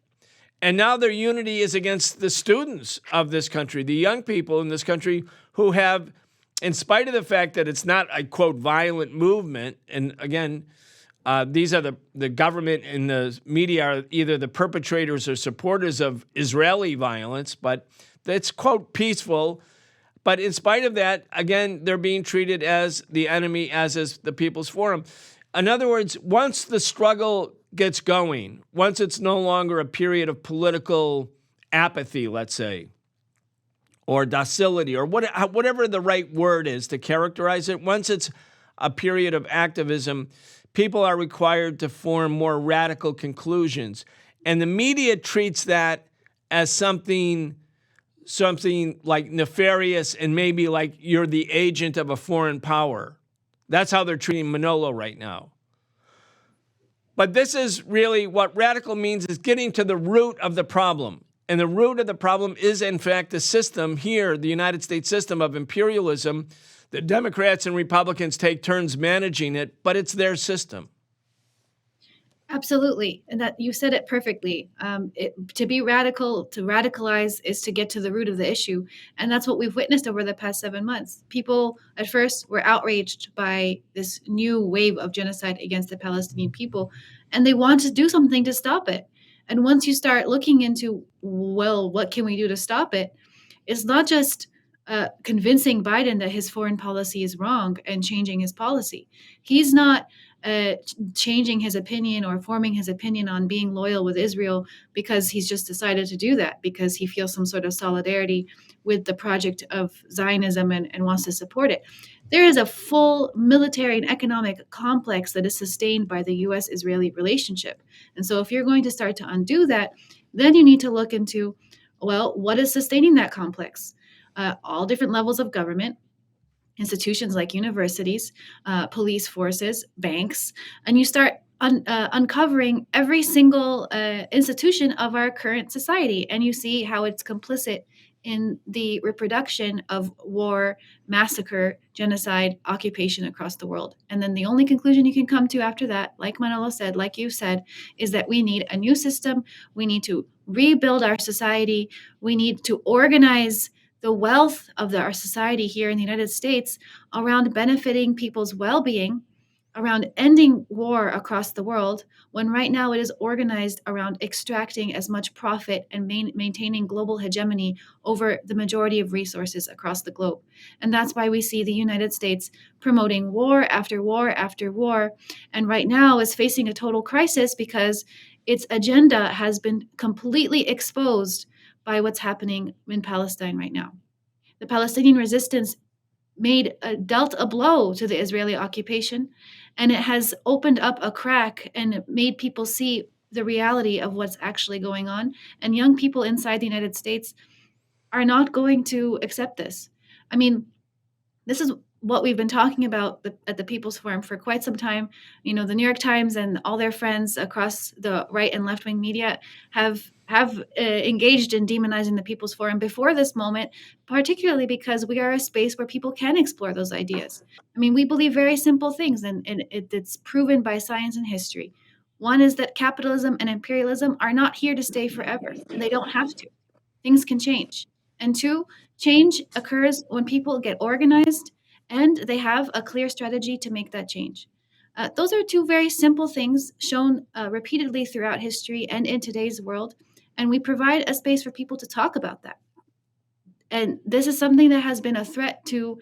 And now their unity is against the students of this country, the young people in this country who have, in spite of the fact that it's not a, quote, violent movement, and again, these are the government and the media are either the perpetrators or supporters of Israeli violence, but it's, quote, peaceful. But in spite of that, again, they're being treated as the enemy, as is the People's Forum. In other words, once the struggle gets going, once it's no longer a period of political apathy, let's say, or docility, or whatever the right word is to characterize it, once it's a period of activism, people are required to form more radical conclusions. And the media treats that as something like nefarious and maybe like you're the agent of a foreign power. That's how they're treating Manolo right now. But this is really what radical means, is getting to the root of the problem. And the root of the problem is, in fact, the system here, the United States system of imperialism. The Democrats and Republicans take turns managing it, but it's their system. Absolutely. And that you said it perfectly. To be radical, to radicalize is to get to the root of the issue. And that's what we've witnessed over the past 7 months. People at first were outraged by this new wave of genocide against the Palestinian people, and they want to do something to stop it. And once you start looking into, well, what can we do to stop it? It's not just convincing Biden that his foreign policy is wrong and changing his policy. He's not changing his opinion or forming his opinion on being loyal with Israel because he's just decided to do that because he feels some sort of solidarity with the project of Zionism and wants to support it. There is a full military and economic complex that is sustained by the U.S.-Israeli relationship. And so if you're going to start to undo that, then you need to look into, well, what is sustaining that complex? All different levels of government, institutions like universities, police forces, banks, and you start uncovering every single institution of our current society, and you see how it's complicit in the reproduction of war, massacre, genocide, occupation across the world. And then the only conclusion you can come to after that, like Manolo said, like you said, is that we need a new system. We need to rebuild our society. We need to organize the wealth of our society here in the United States around benefiting people's well-being, around ending war across the world, when right now it is organized around extracting as much profit and maintaining global hegemony over the majority of resources across the globe. And that's why we see the United States promoting war after war after war, and right now is facing a total crisis because its agenda has been completely exposed by what's happening in Palestine right now. The Palestinian resistance dealt a blow to the Israeli occupation, and it has opened up a crack and made people see the reality of what's actually going on. And young people inside the United States are not going to accept this. I mean, this is what we've been talking about at the People's Forum for quite some time. You know, the New York Times and all their friends across the right and left-wing media have engaged in demonizing the People's Forum before this moment, particularly because we are a space where people can explore those ideas. I mean, we believe very simple things, and it's proven by science and history. One is that capitalism and imperialism are not here to stay forever. They don't have to. Things can change. And two, change occurs when people get organized and they have a clear strategy to make that change. Those are two very simple things shown repeatedly throughout history and in today's world, and we provide a space for people to talk about that. And this is something that has been a threat to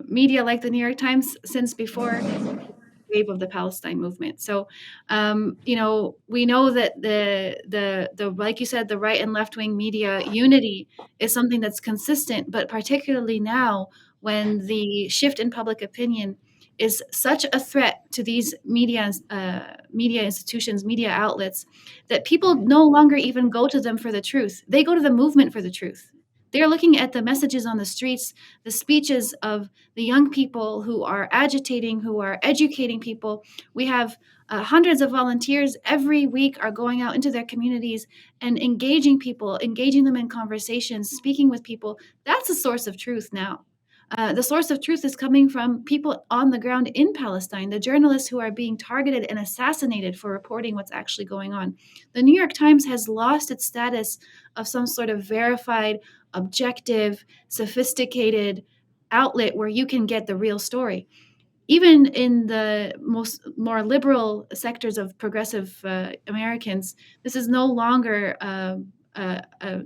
media like the New York Times since before the wave of the Palestine movement. So, you know, we know that the like you said, the right and left wing media unity is something that's consistent, but particularly now, when the shift in public opinion is such a threat to these media institutions, media outlets, that people no longer even go to them for the truth. They go to the movement for the truth. They're looking at the messages on the streets, the speeches of the young people who are agitating, who are educating people. We have hundreds of volunteers every week are going out into their communities and engaging people, engaging them in conversations, speaking with people. That's a source of truth now. The source of truth is coming from people on the ground in Palestine, the journalists who are being targeted and assassinated for reporting what's actually going on. The New York Times has lost its status of some sort of verified, objective, sophisticated outlet where you can get the real story. Even in the more liberal sectors of progressive Americans, this is no longer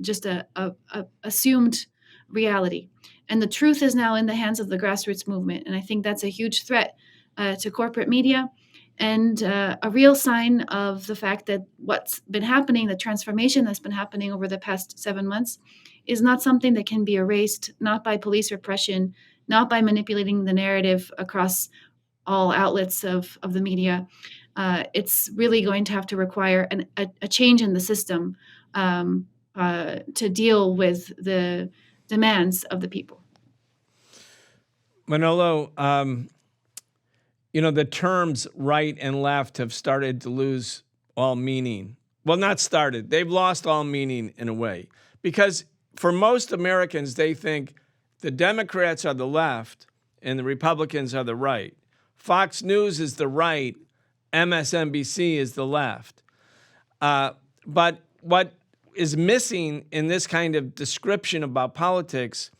just a assumed reality. And the truth is now in the hands of the grassroots movement. And I think that's a huge threat to corporate media and a real sign of the fact that what's been happening, the transformation that's been happening over the past 7 months, is not something that can be erased, not by police repression, not by manipulating the narrative across all outlets of the media. It's really going to have to require a change in the system to deal with the demands of the people. Manolo, the terms right and left have started to lose all meaning. Well, not started. They've lost all meaning in a way. Because for most Americans, they think the Democrats are the left and the Republicans are the right. Fox News is the right, MSNBC is the left. But what is missing in this kind of description about politics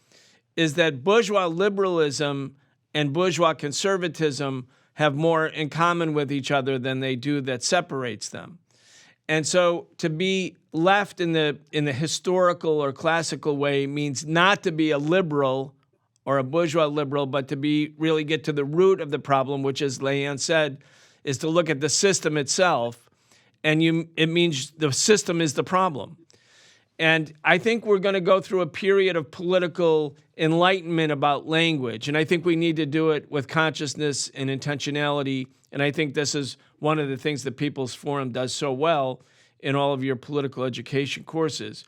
is that bourgeois liberalism and bourgeois conservatism have more in common with each other than they do that separates them. And so to be left in the historical or classical way means not to be a liberal or a bourgeois liberal, but to really get to the root of the problem, which, as Layan said, is to look at the system itself. And it means the system is the problem. And I think we're going to go through a period of political enlightenment about language. And I think we need to do it with consciousness and intentionality. And I think this is one of the things that People's Forum does so well in all of your political education courses.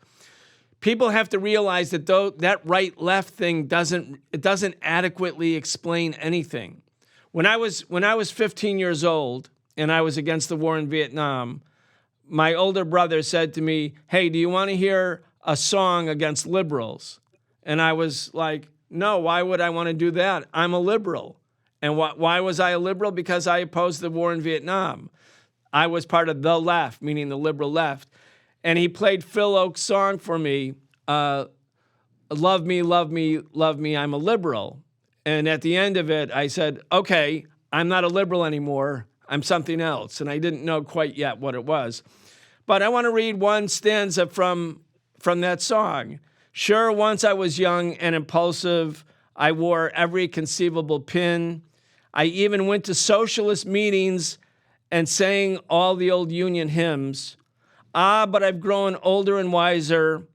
People have to realize that though that right-left thing doesn't adequately explain anything. When I was 15 years old and I was against the war in Vietnam, my older brother said to me, "Hey, do you want to hear a song against liberals?" And I was like, "No, why would I want to do that? I'm a liberal." And why was I a liberal? Because I opposed the war in Vietnam. I was part of the left, meaning the liberal left. And he played Phil Oak's song for me, "Love Me, Love Me, Love Me, I'm a Liberal." And at the end of it, I said, "Okay, I'm not a liberal anymore. I'm something else." And I didn't know quite yet what it was. But I want to read one stanza from that song. "Sure, once I was young and impulsive. I wore every conceivable pin. I even went to socialist meetings and sang all the old Union hymns. Ah, but I've grown older and wiser,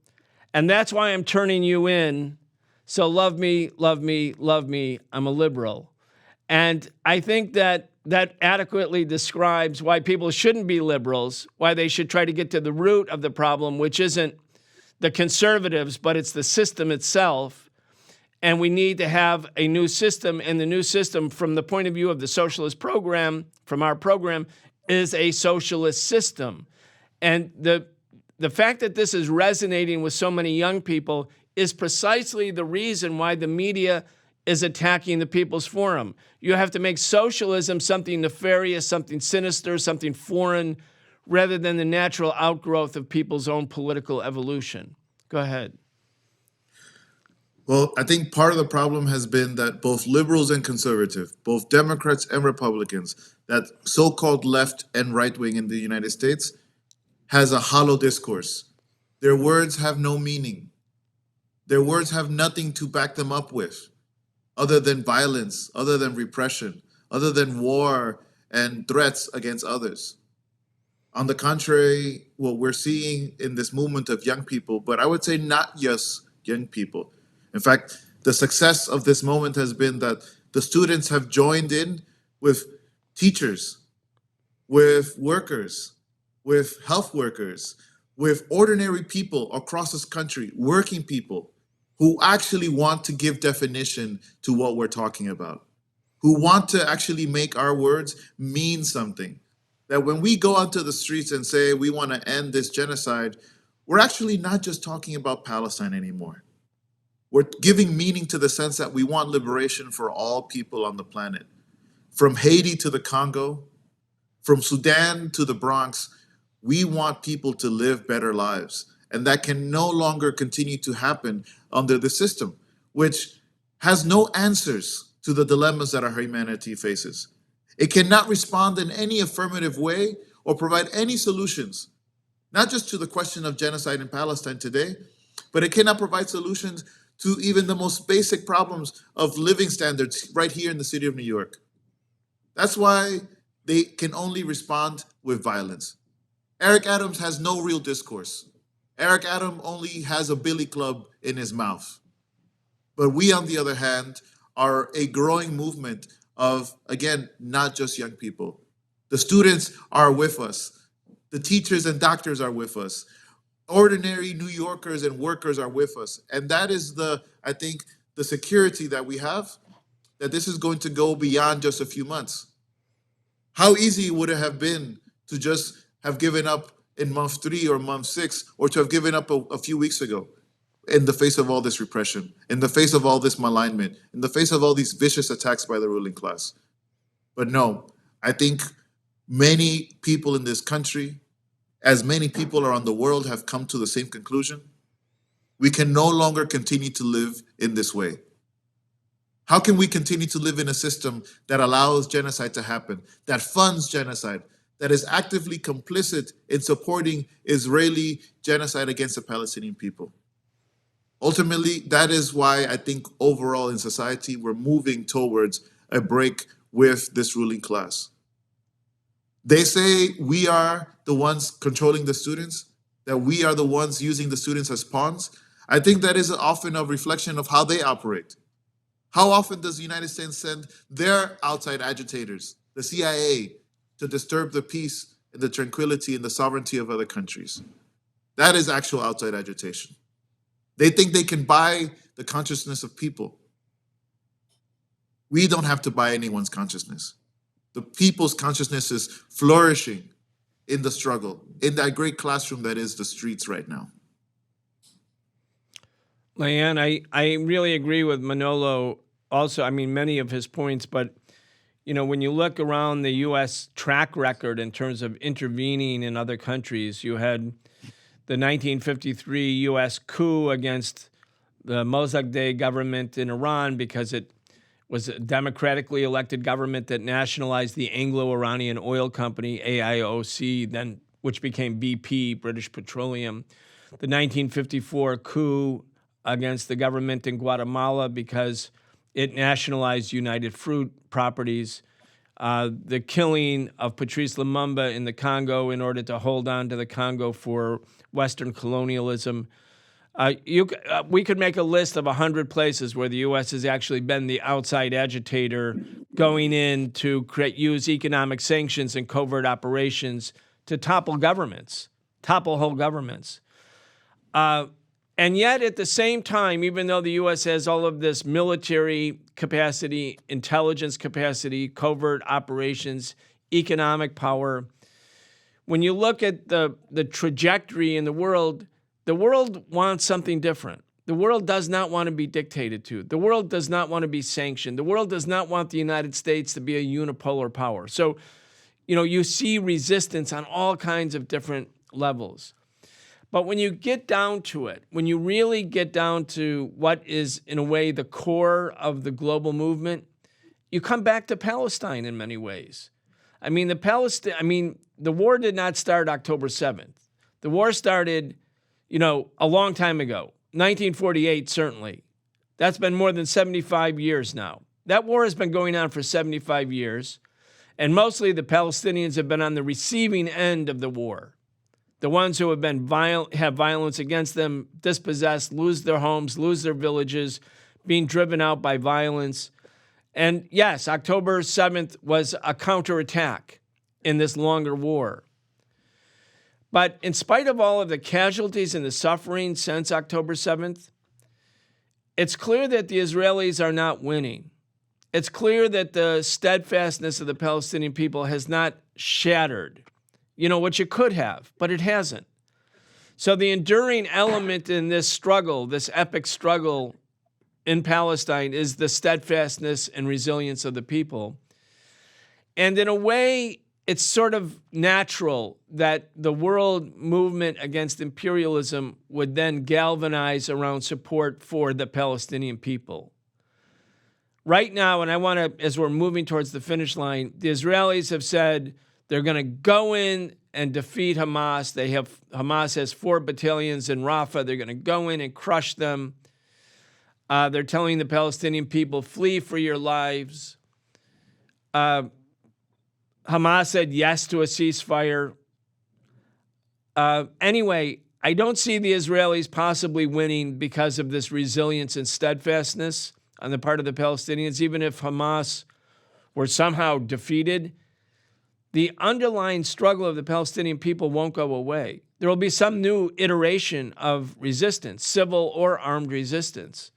and that's why I'm turning you in. So love me, love me, love me. I'm a liberal." And I think that adequately describes why people shouldn't be liberals, why they should try to get to the root of the problem, which isn't the conservatives, but it's the system itself. And we need to have a new system, and the new system, from the point of view of the socialist program, from our program, is a socialist system. And the fact that this is resonating with so many young people is precisely the reason why the media is attacking the People's Forum. You have to make socialism something nefarious, something sinister, something foreign, rather than the natural outgrowth of people's own political evolution. Go ahead. Well, I think part of the problem has been that both liberals and conservative, both Democrats and Republicans, that so-called left and right wing in the United States, has a hollow discourse. Their words have no meaning. Their words have nothing to back them up with, other than violence, other than repression, other than war and threats against others. On the contrary, what we're seeing in this movement of young people, but I would say not just young people. In fact, the success of this moment has been that the students have joined in with teachers, with workers, with health workers, with ordinary people across this country, working people, who actually want to give definition to what we're talking about, who want to actually make our words mean something. That when we go onto the streets and say we want to end this genocide, we're actually not just talking about Palestine anymore. We're giving meaning to the sense that we want liberation for all people on the planet. From Haiti to the Congo, from Sudan to the Bronx, we want people to live better lives. And that can no longer continue to happen under the system, which has no answers to the dilemmas that our humanity faces. It cannot respond in any affirmative way or provide any solutions, not just to the question of genocide in Palestine today, but it cannot provide solutions to even the most basic problems of living standards right here in the city of New York. That's why they can only respond with violence. Eric Adams has no real discourse. Eric Adams only has a billy club in his mouth. But we, on the other hand, are a growing movement of, again, not just young people. The students are with us. The teachers and doctors are with us. Ordinary New Yorkers and workers are with us. And that is I think, the security that we have, that this is going to go beyond just a few months. How easy would it have been to just have given up in month 3 or month 6, or to have given up a few weeks ago in the face of all this repression, in the face of all this malignment, in the face of all these vicious attacks by the ruling class? But no, I think many people in this country, as many people around the world, have come to the same conclusion. We can no longer continue to live in this way. How can we continue to live in a system that allows genocide to happen, that funds genocide, that is actively complicit in supporting Israeli genocide against the Palestinian people? Ultimately, that is why I think overall in society, we're moving towards a break with this ruling class. They say we are the ones controlling the students, that we are the ones using the students as pawns. I think that is often a reflection of how they operate. How often does the United States send their outside agitators, the CIA, to disturb the peace and the tranquility and the sovereignty of other countries? That is actual outside agitation. They think they can buy the consciousness of people. We don't have to buy anyone's consciousness. The people's consciousness is flourishing in the struggle, in that great classroom that is the streets right now. Layan, I really agree with Manolo also. I mean, many of his points, but when you look around the U.S. track record in terms of intervening in other countries, you had the 1953 U.S. coup against the Mossadegh government in Iran because it was a democratically elected government that nationalized the Anglo-Iranian Oil Company, AIOC, then which became BP, British Petroleum. The 1954 coup against the government in Guatemala because it nationalized United Fruit properties. The killing of Patrice Lumumba in the Congo in order to hold on to the Congo for Western colonialism. We could make a list of 100 places where the U.S. has actually been the outside agitator going in to use economic sanctions and covert operations to topple governments, topple whole governments. And yet at the same time, even though the U.S. has all of this military capacity, intelligence capacity, covert operations, economic power, when you look at the trajectory in the world wants something different. The world does not want to be dictated to. The world does not want to be sanctioned. The world does not want the United States to be a unipolar power. So, you see resistance on all kinds of different levels. But when you get down to it, when you really get down to what is, in a way, the core of the global movement, you come back to Palestine in many ways. I mean, the war did not start October 7th. The war started, a long time ago, 1948, certainly. That's been more than 75 years now. That war has been going on for 75 years, and mostly the Palestinians have been on the receiving end of the war. The ones who have been have violence against them, dispossessed, lose their homes, lose their villages, being driven out by violence. And yes, October 7th was a counterattack in this longer war. But in spite of all of the casualties and the suffering since October 7th, It's clear that the Israelis are not winning. It's clear that the steadfastness of the Palestinian people has not shattered, which it could have, but it hasn't. So the enduring element in this struggle, this epic struggle in Palestine, is the steadfastness and resilience of the people. And in a way, it's sort of natural that the world movement against imperialism would then galvanize around support for the Palestinian people. Right now, and I want to, as we're moving towards the finish line, the Israelis have said they're going to go in and defeat Hamas. Hamas has 4 battalions in Rafah. They're going to go in and crush them. They're telling the Palestinian people, flee for your lives. Hamas said yes to a ceasefire. Anyway, I don't see the Israelis possibly winning because of this resilience and steadfastness on the part of the Palestinians, even if Hamas were somehow defeated. The underlying struggle of the Palestinian people won't go away. There will be some new iteration of resistance, civil or armed resistance.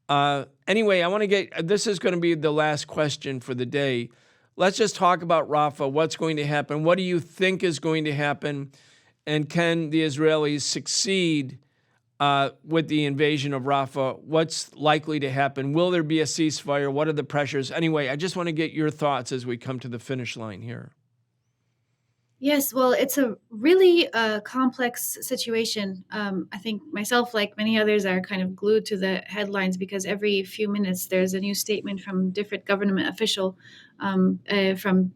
Anyway, this is going to be the last question for the day. Let's just talk about Rafah, what's going to happen. What do you think is going to happen? And can the Israelis succeed with the invasion of Rafah? What's likely to happen? Will there be a ceasefire? What are the pressures? Anyway, I just want to get your thoughts as we come to the finish line here. Yes, well, it's a really complex situation. I think myself, like many others, are kind of glued to the headlines because every few minutes there's a new statement from different government official from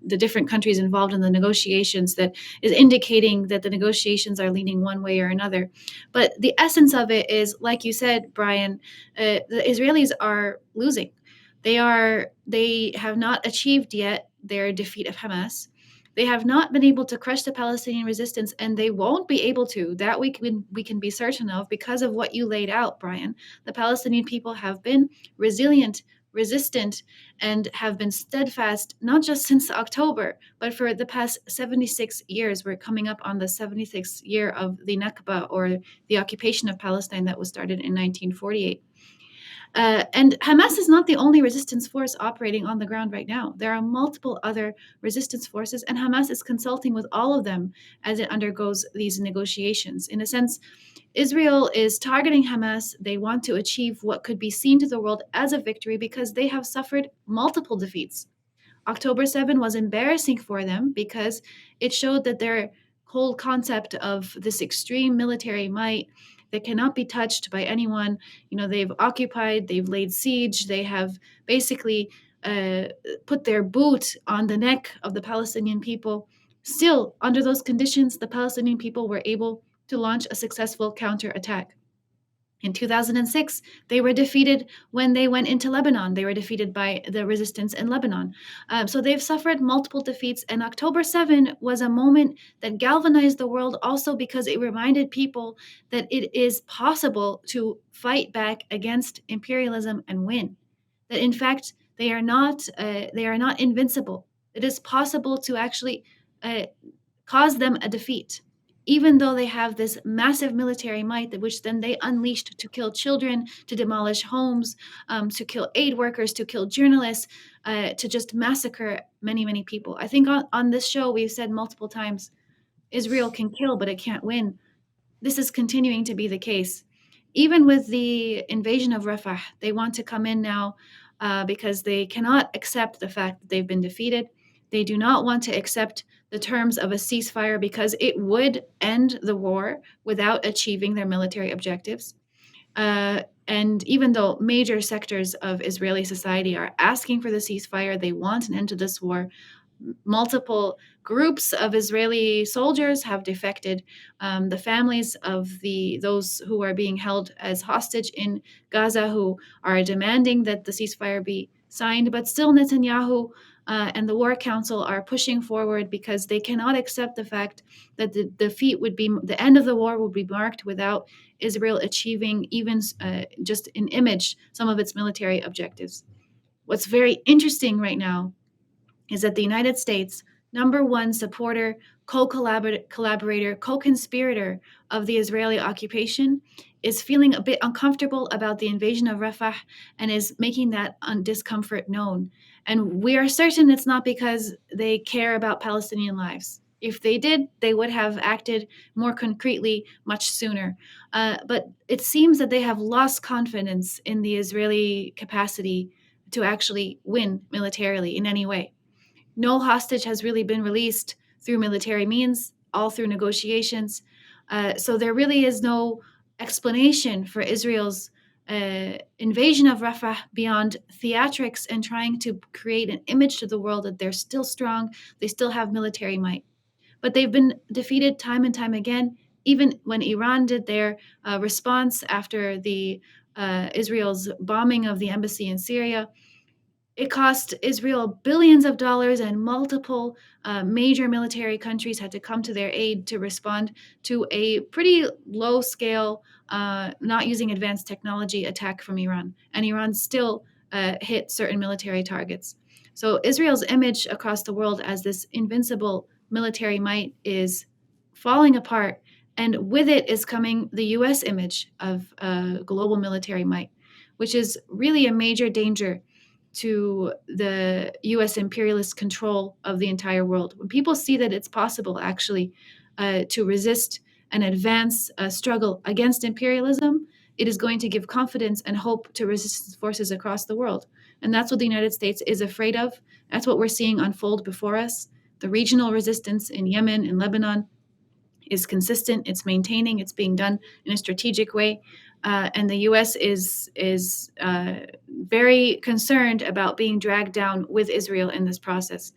the different countries involved in the negotiations that is indicating that the negotiations are leaning one way or another. But the essence of it is, like you said, Brian, the Israelis are losing. They have not achieved yet their defeat of Hamas. They have not been able to crush the Palestinian resistance, and they won't be able to. That we can be certain of because of what you laid out, Brian. The Palestinian people have been resilient, resistant, and have been steadfast, not just since October, but for the past 76 years. We're coming up on the 76th year of the Nakba, or the occupation of Palestine that was started in 1948. And Hamas is not the only resistance force operating on the ground right now. There are multiple other resistance forces, and Hamas is consulting with all of them as it undergoes these negotiations. In a sense, Israel is targeting Hamas. They want to achieve what could be seen to the world as a victory because they have suffered multiple defeats. October 7 was embarrassing for them because it showed that their whole concept of this extreme military might that cannot be touched by anyone. They've occupied, they've laid siege, they have basically put their boot on the neck of the Palestinian people. Still, under those conditions, the Palestinian people were able to launch a successful counterattack. In 2006, they were defeated when they went into Lebanon. They were defeated by the resistance in Lebanon. So they've suffered multiple defeats. And October 7 was a moment that galvanized the world also because it reminded people that it is possible to fight back against imperialism and win. That in fact, they are not invincible. It is possible to actually cause them a defeat, even though they have this massive military might, which then they unleashed to kill children, to demolish homes, to kill aid workers, to kill journalists, to just massacre many, many people. I think on this show, we've said multiple times, Israel can kill, but it can't win. This is continuing to be the case. Even with the invasion of Rafah, they want to come in now because they cannot accept the fact that they've been defeated. They do not want to accept the terms of a ceasefire because it would end the war without achieving their military objectives. And even though major sectors of Israeli society are asking for the ceasefire, they want an end to this war. Multiple groups of Israeli soldiers have defected. The families of those who are being held as hostage in Gaza, who are demanding that the ceasefire be signed, but still Netanyahu and the War Council are pushing forward because they cannot accept the fact that the end of the war would be marked without Israel achieving even just in image some of its military objectives. What's very interesting right now is that the United States, number one supporter, co-collaborator, co-conspirator of the Israeli occupation, is feeling a bit uncomfortable about the invasion of Rafah and is making that discomfort known. And we are certain it's not because they care about Palestinian lives. If they did, they would have acted more concretely much sooner. But it seems that they have lost confidence in the Israeli capacity to actually win militarily in any way. No hostage has really been released through military means, all through negotiations. So there really is no explanation for Israel's invasion of Rafah beyond theatrics and trying to create an image to the world that they're still strong, they still have military might. But they've been defeated time and time again, even when Iran did their response after the Israel's bombing of the embassy in Syria. It cost Israel billions of dollars, and multiple major military countries had to come to their aid to respond to a pretty low-scale, not using advanced technology attack from Iran. And Iran still hit certain military targets. So Israel's image across the world as this invincible military might is falling apart, and with it is coming the U.S. image of global military might, which is really a major danger to the U.S. imperialist control of the entire world. When people see that it's possible actually to resist and advance a struggle against imperialism, it is going to give confidence and hope to resistance forces across the world. And that's what the United States is afraid of. That's what we're seeing unfold before us. The regional resistance in Yemen and Lebanon is consistent. It's maintaining. It's being done in a strategic way. And the U.S. is very concerned about being dragged down with Israel in this process.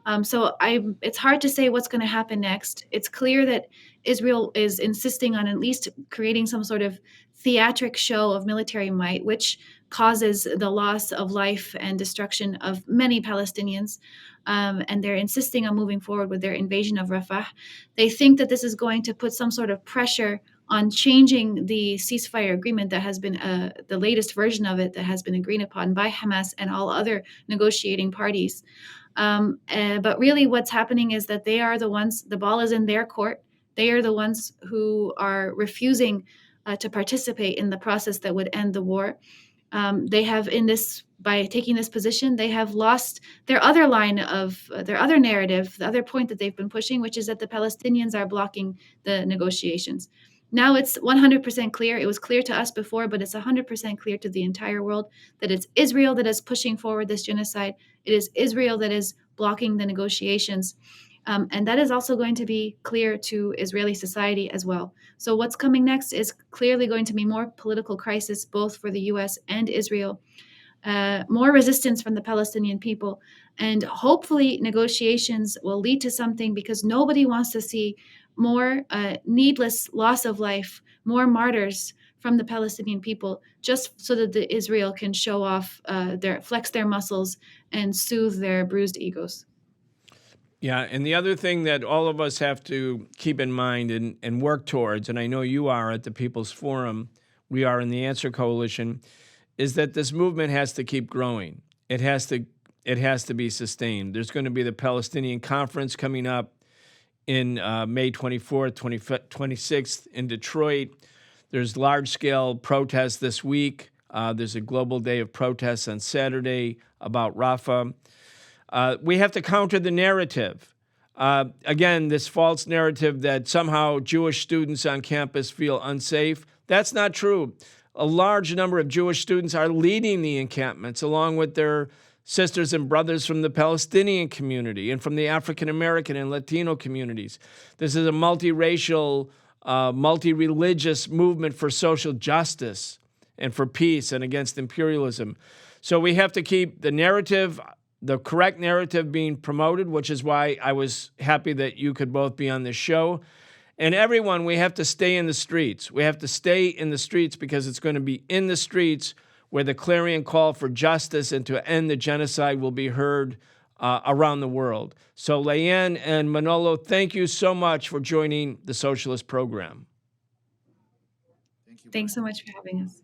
It's hard to say what's going to happen next. It's clear that Israel is insisting on at least creating some sort of theatric show of military might, which causes the loss of life and destruction of many Palestinians. And they're insisting on moving forward with their invasion of Rafah. They think that this is going to put some sort of pressure on changing the ceasefire agreement that has been the latest version of it that has been agreed upon by Hamas and all other negotiating parties. But really what's happening is that they are the ones, the ball is in their court. They are the ones who are refusing to participate in the process that would end the war. They have by taking this position, they have lost their other line of their other narrative, the other point that they've been pushing, which is that the Palestinians are blocking the negotiations. Now it's 100% clear. It was clear to us before, but it's 100% clear to the entire world that it's Israel that is pushing forward this genocide. It is Israel that is blocking the negotiations. And that is also going to be clear to Israeli society as well. So what's coming next is clearly going to be more political crisis, both for the U.S. and Israel, more resistance from the Palestinian people, and hopefully negotiations will lead to something, because nobody wants to see more needless loss of life, more martyrs from the Palestinian people, just so that the Israel can show off, flex their muscles and soothe their bruised egos. Yeah, and the other thing that all of us have to keep in mind and work towards, and I know you are at the People's Forum, we are in the Answer Coalition, is that this movement has to keep growing. It has to be sustained. There's going to be the Palestinian Conference coming up in May 24th, 26th in Detroit. There's large-scale protests this week. There's a global day of protests on Saturday about Rafah. We have to counter the narrative. Again, this false narrative that somehow Jewish students on campus feel unsafe. That's not true. A large number of Jewish students are leading the encampments along with their sisters and brothers from the Palestinian community and from the African American and Latino communities. This is a multiracial, multi-religious movement for social justice and for peace and against imperialism. So we have to keep the narrative, the correct narrative, being promoted, which is why I was happy that you could both be on this show. And everyone, we have to stay in the streets. We have to stay in the streets, because it's going to be in the streets where the clarion call for justice and to end the genocide will be heard around the world. So Layan and Manolo, thank you so much for joining the Socialist Program. Thanks so much for having us.